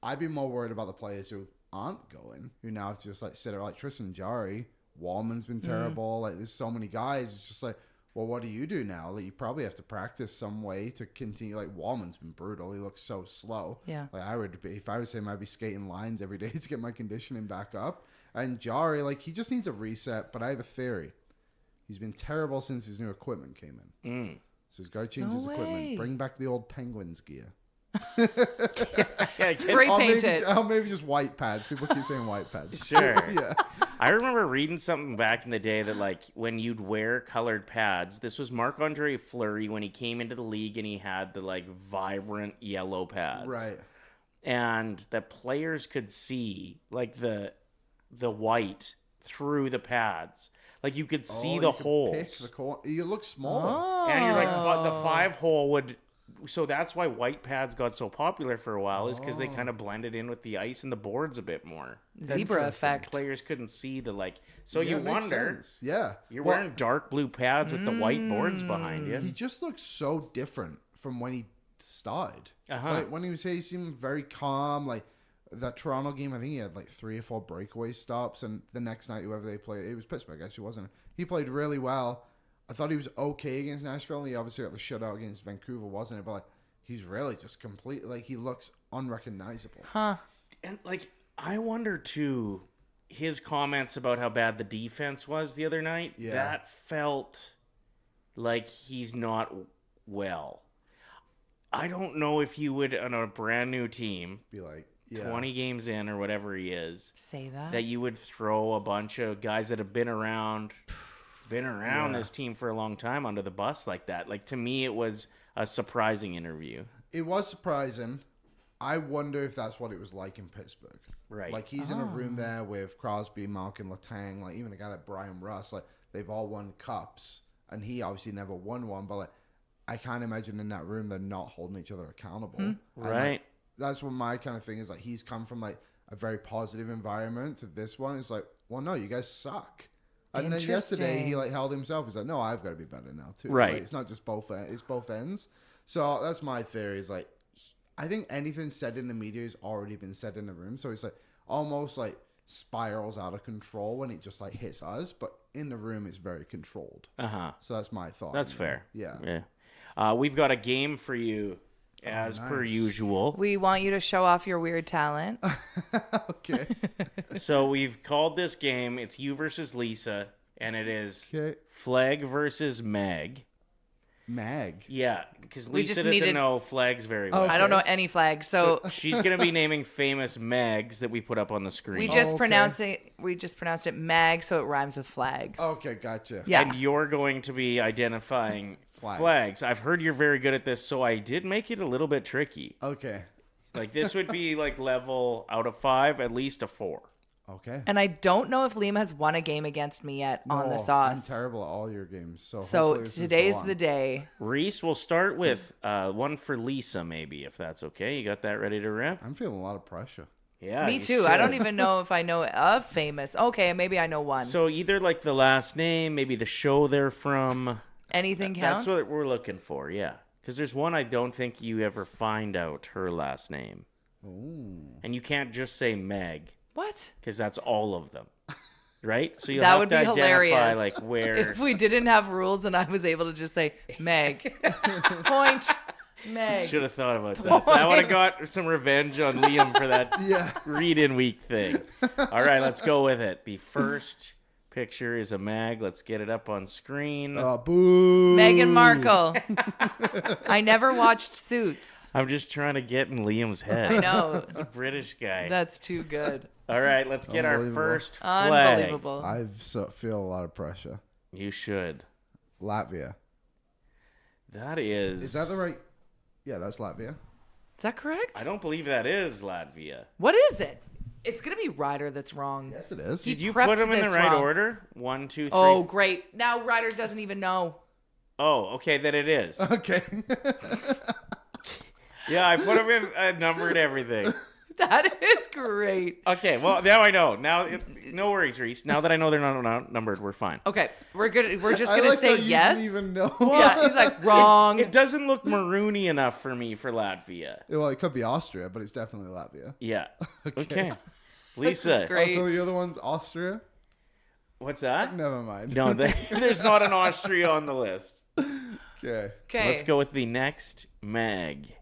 I'd be more worried about the players who aren't going, who now have to just like sit there, like Tristan Jarry. Wallman's been terrible. Like, there's so many guys. It's just like, well, what do you do now? Like, you probably have to practice some way to continue. Like, Wallman's been brutal. He looks so slow. Yeah. Like, I would be, if I was him, I'd be skating lines every day to get my conditioning back up. And Jarry, like, he just needs a reset. But I have a theory. He's been terrible since his new equipment came in. So he's got to change his equipment. Bring back the old Penguins gear. Spray painted. Maybe just white pads. People keep saying white pads. Sure. Yeah. I remember reading something back in the day that, like, when you'd wear colored pads, this was Marc-Andre Fleury when he came into the league and he had the, like, vibrant yellow pads. Right. And the players could see, like, the white through the pads. Like, you could see the holes. Pick the you look smaller. And you're like, the 5-hole would... So that's why white pads got so popular for a while, is because they kind of blended in with the ice and the boards a bit more. Zebra effect. Players couldn't see the, like... So you wonder... Sense. Yeah. You're wearing dark blue pads with the white boards behind you. He just looks so different from when he started. Like, when he was here, he seemed very calm. Like, that Toronto game, I think he had like 3 or 4 breakaway stops, and the next night, whoever they played, it was Pittsburgh, actually, wasn't it? He played really well. I thought he was okay against Nashville. He obviously got the shutout against Vancouver, wasn't it? But like, he's really just completely, like, he looks unrecognizable. And like, I wonder too, his comments about how bad the defense was the other night, that felt like he's not well. I don't know if you would, on a brand new team, be like, 20 games in or whatever he is, say that you would throw a bunch of guys that have been around this team for a long time under the bus like that. Like, to me, it was a surprising interview. It was surprising. I wonder if that's what it was like in Pittsburgh. Right. Like, he's in a room there with Crosby, Malkin, Letang, like, even a guy like Brian Russ. Like, they've all won cups, and he obviously never won one, but like, I can't imagine in that room they're not holding each other accountable. Right. Like, that's what my kind of thing is. Like, he's come from like a very positive environment to this one. It's like, well, no, you guys suck. And then yesterday he like held himself. He's like, no, I've got to be better now too. Right. Like, it's not just it's both ends. So that's my theory. Is like, I think anything said in the media has already been said in the room. So it's like, almost like spirals out of control when it just like hits us, but in the room it's very controlled. So that's my thought. That's fair. Yeah. We've got a game for you as per usual. We want you to show off your weird talent. Okay. So we've called this game, it's you versus Lisa, and it is Flag versus Mag. Mag? Yeah, because We Lisa just doesn't needed- know flags very well. I don't know any flags, so she's going to be naming famous Mags that we put up on the screen. we just pronounced it mag, so it rhymes with flags. Okay, gotcha. Yeah. And you're going to be identifying flags. I've heard you're very good at this, so I did make it a little bit tricky. Okay. Like, this would be like level out of 5, at least a 4. Okay. And I don't know if Liam has won a game against me yet on the I'm sauce. terrible at all your games. So So today's the day. Reese, we'll start with one for Lisa, maybe, if that's okay. You got that ready to rip? I'm feeling a lot of pressure. Yeah, Me you too. I don't should. even know if I know of famous. Okay, maybe I know one. So either like the last name, maybe the show they're from. Anything counts? That's what we're looking for, yeah. Because there's one I don't think you ever find out her last name. Ooh. And you can't just say Meg. What? Because that's all of them. Right? So you'll That have would to be identify hilarious. like where. If we didn't have rules and I was able to just say Meg. Point. Meg. Should have thought about that. I would have got some revenge on Liam for that read-in week thing. All right, let's go with it. The first picture is a mag. Let's get it up on screen. Boo. Meghan Markle. I never watched Suits. I'm just trying to get in Liam's head. I know. He's a British guy. That's too good. All right, let's get our Unbelievable. first flag. Unbelievable. I feel a lot of pressure. You should. Latvia. That is... Is that the right? Yeah, that's Latvia. Is that correct? I don't believe that is Latvia. What is it? It's going to be Ryder that's wrong. Yes, it is. Did you prepped put them in the this right wrong. order? 1, 2, 3. Oh, great. Now Ryder doesn't even know. Oh, okay, then it is. Okay. Yeah, I put them in numbered everything. That is great. Okay, well, now I know. Now, no worries, Reese. Now that I know they're not numbered, we're fine. Okay, we're good. We're just I gonna like say how you yes. didn't even know. Yeah, he's like wrong. It doesn't look maroony enough for me for Latvia. Well, it could be Austria, but it's definitely Latvia. Yeah. Okay. This is Lisa. great. So the other one's Austria? What's that? Never mind. No, there's not an Austria on the list. Okay. Okay. Let's go with the next mag.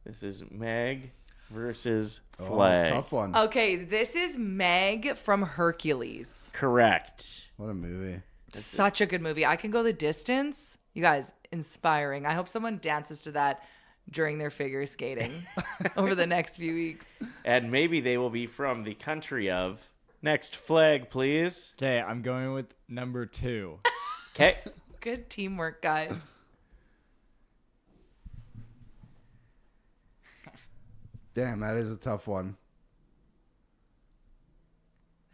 This is Mag versus Flag. Tough one. Okay, this is Meg from Hercules. Correct. What a movie. Such a good movie. I Can Go the Distance. You guys, inspiring. I hope someone dances to that during their figure skating over the next few weeks. And maybe they will be from the country of... Next flag, please. Okay, I'm going with number 2. Okay. Good teamwork, guys. Damn, that is a tough one.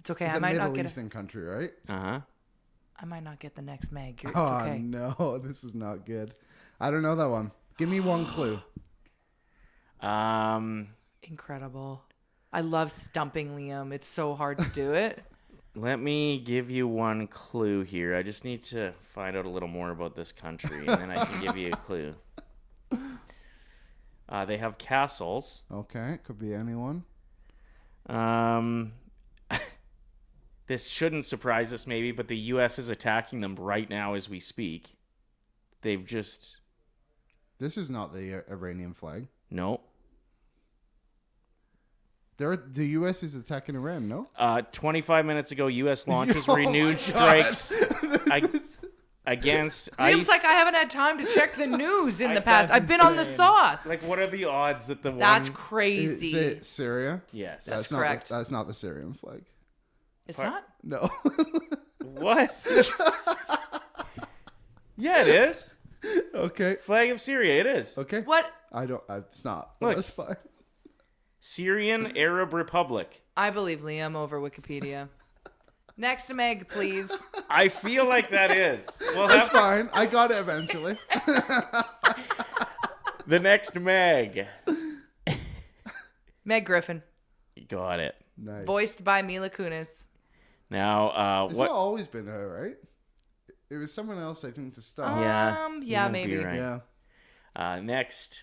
It's okay. It's I a might not Middle get. Eastern country, right? Uh-huh. I might not get the next Meg. It's Oh, okay. no. This is not good. I don't know that one. Give me one clue. Incredible. I love stumping Liam. It's so hard to do it. Let me give you one clue here. I just need to find out a little more about this country, and then I can give you a clue. They have castles. Okay, it could be anyone. This shouldn't surprise us, maybe, but the U.S. is attacking them right now as we speak. They've just... This is not the Iranian flag. No. The U.S. is attacking Iran, no? 25 minutes ago, U.S. launches Oh renewed my strikes against Liam's ICE. like, I haven't had time to check the news in the past. I've been on the sauce. Like, what are the odds that the one... That's crazy. Is it Syria? Yes. That's not correct. That's not the Syrian flag. It's not? No. What? Yeah, it is. Okay. Flag of Syria, it is. Okay. What? It's not. Look. That's fine. Syrian Arab Republic. I believe Liam over Wikipedia. Next Meg, please. I feel like that is. Well, That's fine. I got it eventually. the next Meg. Meg Griffin. You got it. Nice. Voiced by Mila Kunis. Now, It's what? not always been her, right? It was someone else, I think, to start. Yeah. Yeah, you might be maybe. right. Yeah. Next.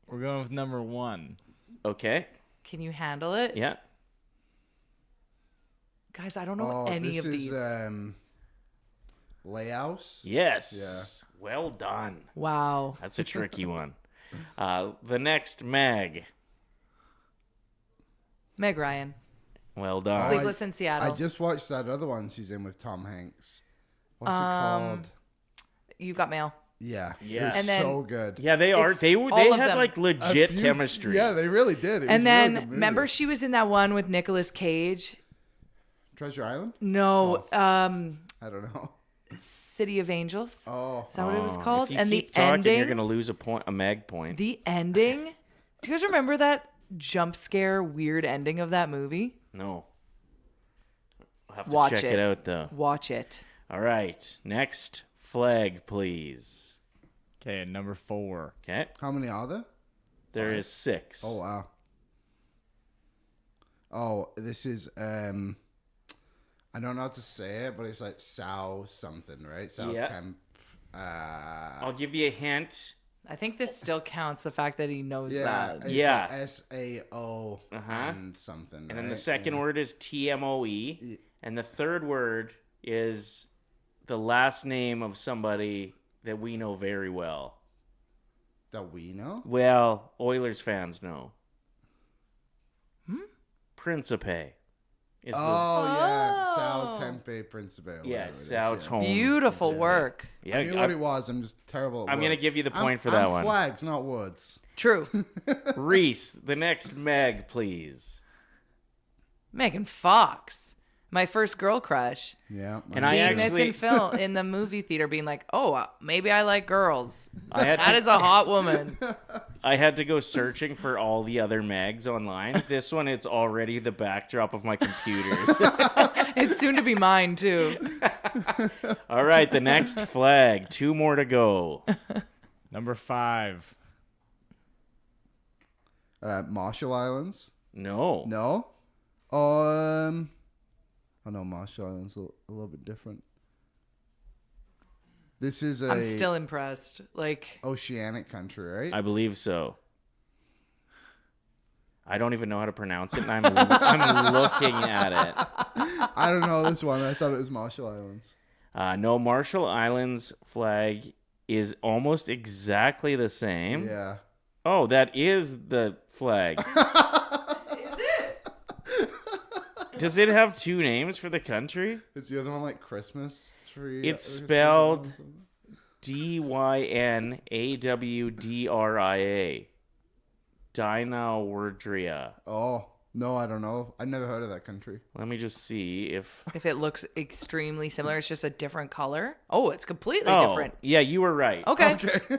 We're going with number 1. Okay. Can you handle it? Yeah. Guys, I don't know any of these. Laos. Yes. Yeah. Well done. Wow. That's a tricky one. The next Meg. Meg Ryan. Well done. Sleepless in Seattle. I just watched that other one she's in with Tom Hanks. What's it called? You Got Mail. Yeah. Yeah. And then, so good. Yeah, they are. They had like legit chemistry. Yeah, they really did. And then remember she was in that one with Nicolas Cage? Treasure Island? No. I don't know. City of Angels. Oh. Is that what it was called? If you And keep the talking, ending. you're gonna lose a Meg point. The ending. Do you guys remember that jump scare weird ending of that movie? No. I'll have to Watch check it out though. Watch it. All right. Next flag, please. Okay, number 4. Okay. How many are there? There is 6. Oh wow. Oh, this is I don't know how to say it, but it's like Sao something, right? Sao Temp. I'll give you a hint. I think this still counts, the fact that he knows that. It's Yeah. like SAO and something. And then the second word is TMOE. And the third word is the last name of somebody that we know very well. That we know? Well, Oilers fans know. Principe. Is yeah. Sao Tempe Principe. Yeah, Sao Tome. Beautiful work. Yeah, I knew what it was. I'm just terrible at I'm going to words. give you the point for that one. Flags, not words. True. Reese, the next Meg, please. Megan Fox. My first girl crush. Yeah. And I Seeing actually this in film in the movie theater, being like, "Oh, maybe I like girls." That is a hot woman. I had to go searching for all the other Megs online. This one, it's already the backdrop of my computers. It's soon to be mine too. All right, the next flag. 2 more to go. Number 5. Marshall Islands. No. No. I know Marshall Islands a little bit different. This is I'm still impressed. Like oceanic country, right? I believe so. I don't even know how to pronounce it, and I'm looking at it. I don't know this one. I thought it was Marshall Islands. No, Marshall Islands flag is almost exactly the same. Yeah. Oh, that is the flag. Is it? Does it have 2 names for the country? Is the other one like Christmas tree? It's spelled Dynawdria. Dynawdria. Oh, no, I don't know. I've never heard of that country. Let me just see if it looks extremely similar. It's just a different color. Oh, it's completely different. Yeah, you were right. Okay.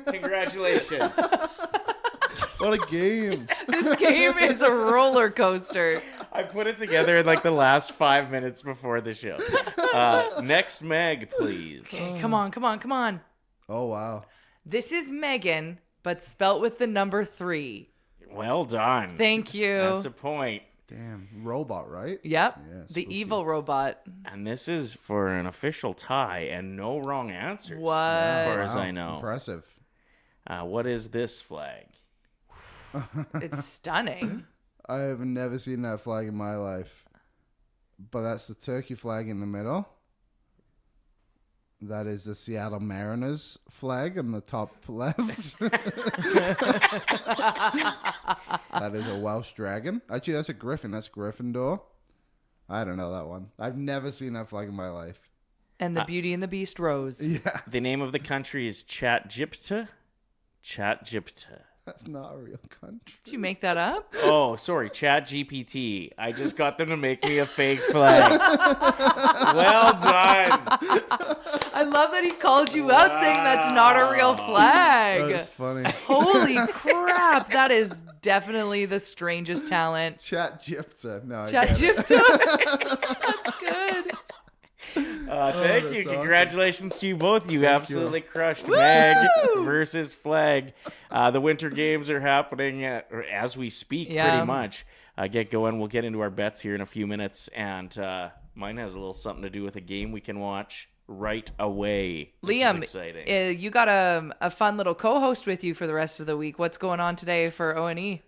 Congratulations. What a game. This game is a roller coaster. I put it together in like the last 5 minutes before the show. Next Meg, please. Okay, come on. Oh, wow. This is Megan, but spelt with the number 3. Well done. Thank you. That's a point. Damn. Robot, right? Yep. Yeah, the spooky. evil robot. And this is for an official tie and no wrong answers. What? As far as Wow, I know. Impressive. What is this flag? It's stunning. I have never seen that flag in my life. But that's the turkey flag in the middle. That is the Seattle Mariners flag on the top left. That is a Welsh dragon. Actually, that's a griffin. That's Gryffindor. I don't know that one. I've never seen that flag in my life. And the Beauty and the Beast rose. Yeah. The name of the country is Chatjipta. Chatjipta. That's not a real country. Did you make that up? Oh, sorry, ChatGPT. I just got them to make me a fake flag. Well done. I love that he called you out saying that's not a real flag. That's funny. Holy crap. That is definitely the strangest talent. Chatjipta. No, Chatjipta. That's good. Thank you. That's Congratulations to you both. You Thank absolutely you. crushed Meg versus Flag. The Winter Games are happening as we speak, pretty much. Get going. We'll get into our bets here in a few minutes. And mine has a little something to do with a game we can watch right away. Liam, which is exciting. You got a fun little co-host with you for the rest of the week. What's going on today for O&E?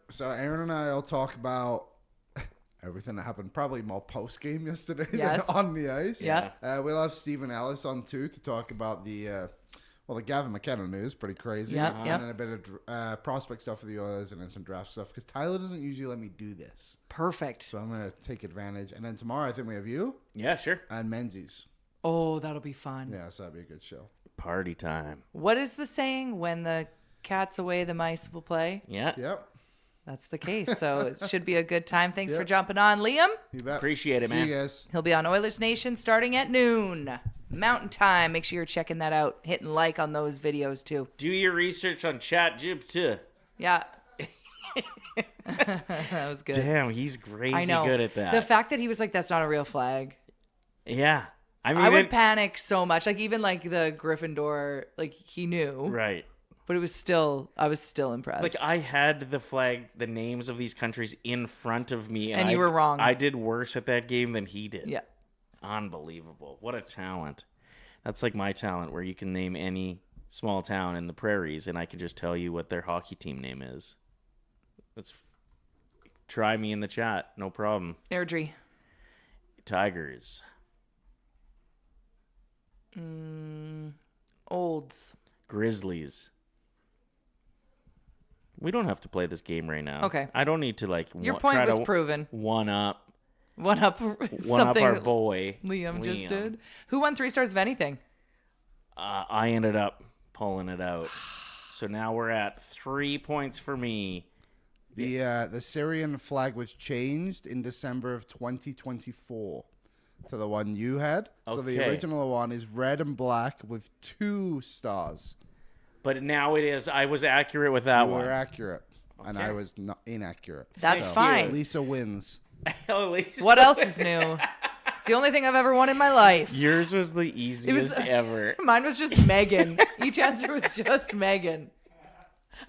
So Aaron and I will talk about everything that happened, probably more post-game yesterday Yes. than on the ice. Yeah. We'll have Stephen Ellis on, too, to talk about the Gavin McKenna news. Pretty crazy. Yeah, And then a bit of prospect stuff for the Oilers and then some draft stuff, because Tyler doesn't usually let me do this. Perfect. So I'm going to take advantage. And then tomorrow, I think we have you. Yeah, sure. And Menzies. Oh, that'll be fun. Yeah, so that'd be a good show. Party time. What is the saying? When the cat's away, the mice will play. Yeah. Yep. That's the case. So it should be a good time. Thanks for Yep. jumping on, Liam. You bet. Appreciate it, See man. you guys. He'll be on Oilers Nation starting at noon Mountain Time. Make sure you're checking that out, hitting like on those videos too. Do your research on ChatGPT. Yeah. That was good. Damn, he's crazy I know. good at that. The fact that he was like, "That's not a real flag." Yeah. I mean, I would panic so much. Like even like the Gryffindor, like he knew, right. but it was still, I was still impressed. Like I had the flag, the names of these countries in front of me, And you were wrong. I did worse at that game than he did. Yeah. Unbelievable. What a talent. That's like my talent, where you can name any small town in the prairies and I can just tell you what their hockey team name is. Try me in the chat. No problem. Airdrie. Tigers. Olds. Grizzlies. We don't have to play this game right now. Okay. I don't need to Your point try was to proven. one up One up something our boy Liam just did. Who won 3 stars of anything? I ended up pulling it out. So now we're at 3 points for me. The Syrian flag was changed in December of 2024 to the one you had. So the Okay. original one is red and black with 2 stars. But now it is. I was accurate with that You one. were accurate, and I was not inaccurate. That's fine. Lisa wins. At least What else is new? It's the only thing I've ever won in my life. Yours was the easiest ever. Mine was just Megan. Each answer was just Megan.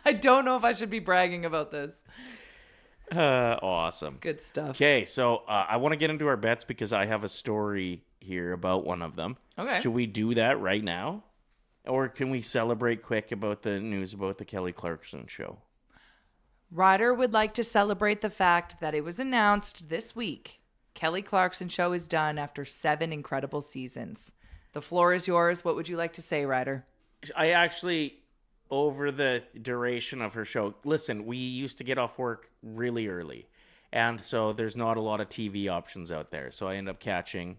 I don't know if I should be bragging about this. Awesome. Good stuff. Okay, so I want to get into our bets because I have a story here about one of them. Okay. Should we do that right now? Or can we celebrate quick about the news about the Kelly Clarkson show? Ryder would like to celebrate the fact that it was announced this week Kelly Clarkson show is done after 7 incredible seasons. The floor is yours. What would you like to say, Ryder? I actually, over the duration of her show, listen, we used to get off work really early. And so there's not a lot of TV options out there. So I end up catching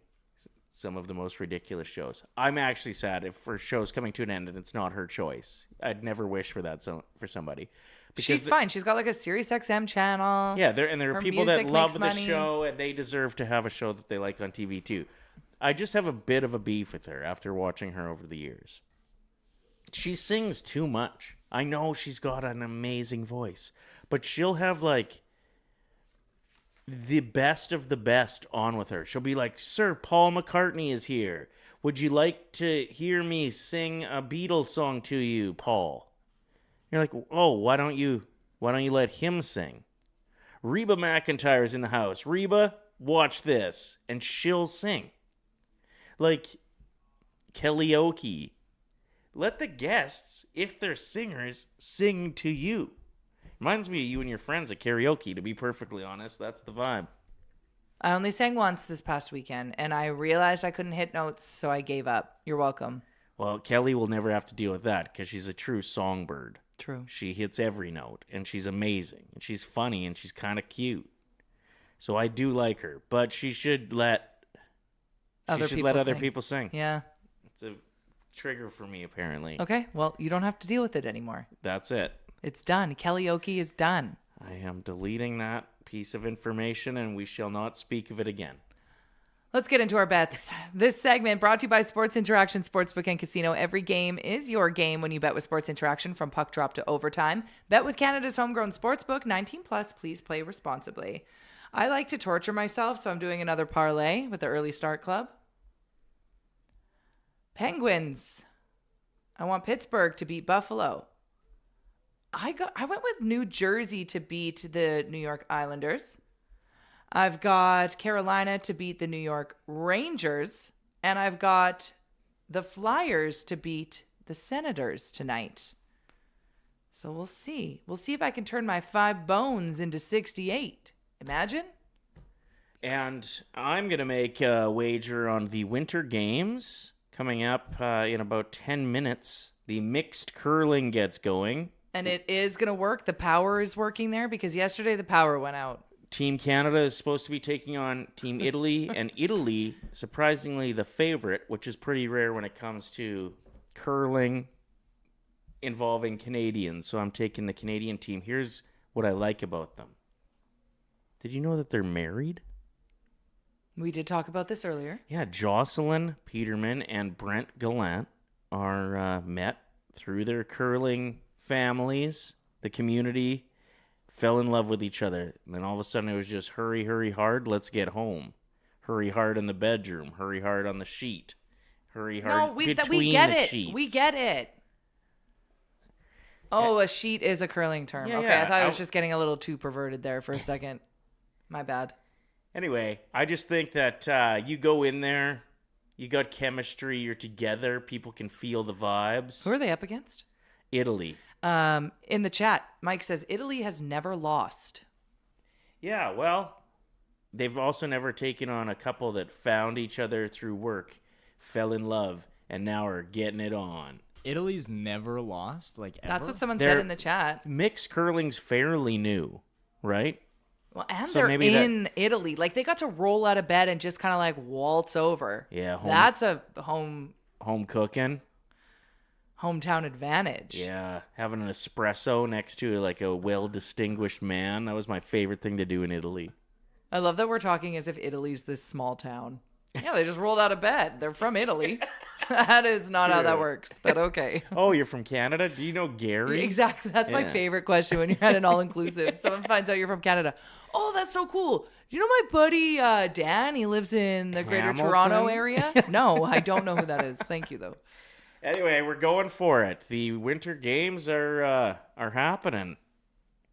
some of the most ridiculous shows. I'm actually sad if her show's coming to an end and it's not her choice. I'd never wish for that for somebody. She's fine. She's got like a Sirius XM channel. Yeah, there are Her people that music love makes the money. show and they deserve to have a show that they like on TV too. I just have a bit of a beef with her after watching her over the years. She sings too much. I know she's got an amazing voice, but she'll have like the best of the best on with her. She'll be like, "Sir Paul McCartney is here. Would you like to hear me sing a Beatles song to you, Paul?" You're like, "Oh, why don't you let him sing?" Reba McEntire's in the house. "Reba, watch this." And she'll sing. Like karaoke. Let the guests, if they're singers, sing to you. Reminds me of you and your friends at karaoke, to be perfectly honest. That's the vibe. I only sang once this past weekend, and I realized I couldn't hit notes, so I gave up. You're welcome. Well, Kelly will never have to deal with that because she's a true songbird. True. She hits every note, and she's amazing, and she's funny, and she's kind of cute. So I do like her, but she should let other people sing. Yeah. It's a trigger for me, apparently. Okay, well, you don't have to deal with it anymore. That's it. It's done. Karaoke is done. I am deleting that piece of information, and we shall not speak of it again. Let's get into our bets. This segment brought to you by Sports Interaction Sportsbook and Casino. Every game is your game when you bet with Sports Interaction, from puck drop to overtime. Bet with Canada's homegrown sportsbook. 19 plus. Please play responsibly. I like to torture myself, so I'm doing another parlay with the Early Start Club. Penguins. I want Pittsburgh to beat Buffalo. I went with New Jersey to beat the New York Islanders. I've got Carolina to beat the New York Rangers, and I've got the Flyers to beat the Senators tonight. So we'll see. We'll see if I can turn my 5 bones into 68. Imagine? And I'm going to make a wager on the Winter Games coming up in about 10 minutes. The mixed curling gets going. And it is going to work. The power is working there because yesterday the power went out. Team Canada is supposed to be taking on Team Italy, and Italy, surprisingly, the favorite, which is pretty rare when it comes to curling involving Canadians. So I'm taking the Canadian team. Here's what I like about them. Did you know that they're married? We did talk about this earlier. Yeah, Jocelyn Peterman and Brent Gallant are met through their curling families. The community fell in love with each other. And then all of a sudden it was just hurry, hurry, hard, let's get home. Hurry hard in the bedroom. Hurry hard on the sheet. Hurry hard between we get the it. sheets. We get it. Oh, a sheet is a curling term. Yeah, okay, yeah. I thought I was just getting a little too perverted there for a second. My bad. Anyway, I just think that you go in there, you got chemistry, you're together, people can feel the vibes. Who are they up against? Italy. In the chat, Mike says Italy has never lost. Yeah, well, they've also never taken on a couple that found each other through work, fell in love, and now are getting it on. Italy's never lost, like ever? That's what someone said in the chat. Mixed curling's fairly new, right? Well, and So they're maybe in Italy. Like, they got to roll out of bed and just kind of like waltz over. Yeah, That's a home cooking. Hometown advantage. Yeah, having an espresso next to like a well-distinguished man. That was my favorite thing to do in Italy. I love that we're talking as if Italy's this small town. Yeah, they just rolled out of bed. They're from Italy. That is not how that works, but okay. Oh, you're from Canada? Do you know Gary? Exactly. That's my favorite question when you're at an all-inclusive. Someone finds out you're from Canada. Oh, that's so cool. Do you know my buddy Dan? He lives in the greater Hamilton? Toronto area. No, I don't know who that is. Thank you, though. Anyway, we're going for it. The Winter Games are happening.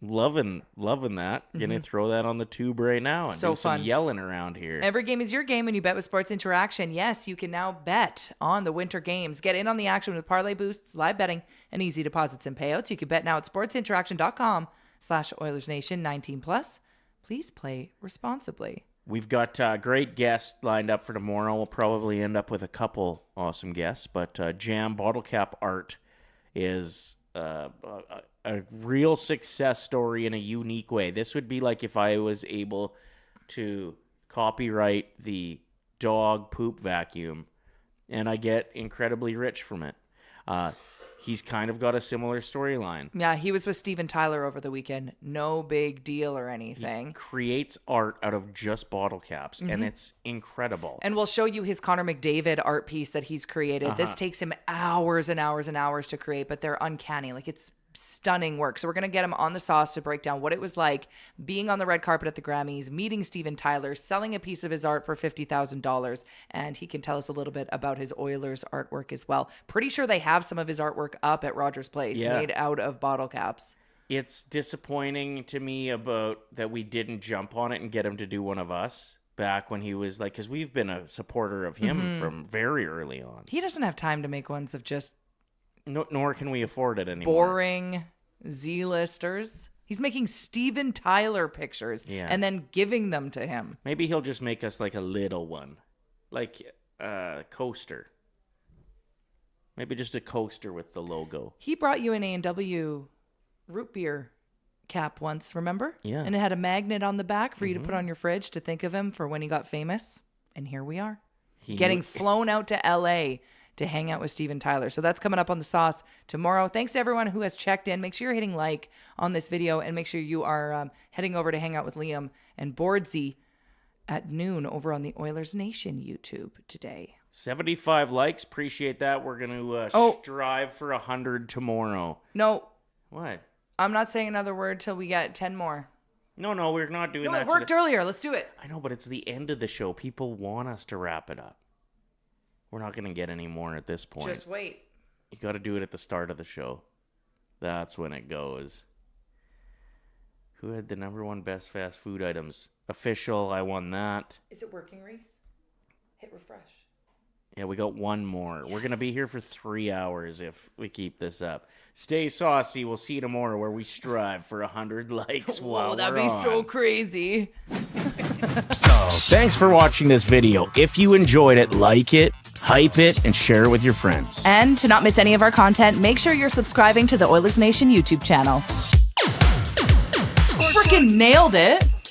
Loving that. Gonna throw that on the tube right now and So do some fun. yelling around here. Every game is your game when you bet with Sports Interaction. Yes, you can now bet on the Winter Games. Get in on the action with parlay boosts, live betting, and easy deposits and payouts. You can bet now at sportsinteraction.com/OilersNation 19+. Please play responsibly. We've got great guests lined up for tomorrow. We'll probably end up with a couple awesome guests, but Jam bottle cap art is a real success story in a unique way. This would be like if I was able to copyright the dog poop vacuum, and I get incredibly rich from it. He's kind of got a similar storyline. Yeah, he was with Steven Tyler over the weekend. No big deal or He anything. creates art out of just bottle caps, and it's incredible. And we'll show you his Connor McDavid art piece that he's created. This takes him hours and hours and hours to create, but they're uncanny. Like, it's stunning work. So we're going to get him on the sauce to break down what it was like being on the red carpet at the Grammys, meeting Steven Tyler, selling a piece of his art for $50,000. And he can tell us a little bit about his Oilers artwork as well. Pretty sure they have some of his artwork up at Rogers Place, made out of bottle caps. It's disappointing to me about that we didn't jump on it and get him to do one of us back when he was like, because we've been a supporter of him from very early on. He doesn't have time to make ones of just Nor can we afford it anymore. boring Z-listers. He's making Steven Tyler pictures and then giving them to him. Maybe he'll just make us like a little one, like a coaster. Maybe just a coaster with the logo. He brought you an A&W root beer cap once, remember? Yeah. And it had a magnet on the back for you to put on your fridge to think of him for when he got famous. And here we are. Getting flown out to LA to hang out with Steven Tyler. So that's coming up on the sauce tomorrow. Thanks to everyone who has checked in. Make sure you're hitting like on this video and make sure you are heading over to hang out with Liam and Boardsy at noon over on the Oilers Nation YouTube today. 75 likes. Appreciate that. We're going to strive for 100 tomorrow. No. What? I'm not saying another word till we get 10 more. No, we're not doing that. No, it worked earlier. Let's do it. I know, but it's the end of the show. People want us to wrap it up. We're not going to get any more at this point. Just wait. You got to do it at the start of the show. That's when it goes. Who had the number one best fast food items? Official, I won that. Is it working, Reese? Hit refresh. Yeah, we got one more. We're going to be here for 3 hours if we keep this up. Stay saucy. We'll see you tomorrow where we strive for 100 likes while that'd we're be on. so crazy. Thanks for watching this video. If you enjoyed it, like it, hype it, and share it with your friends. And to not miss any of our content, make sure you're subscribing to the Oilers Nation YouTube channel. Freaking nailed it!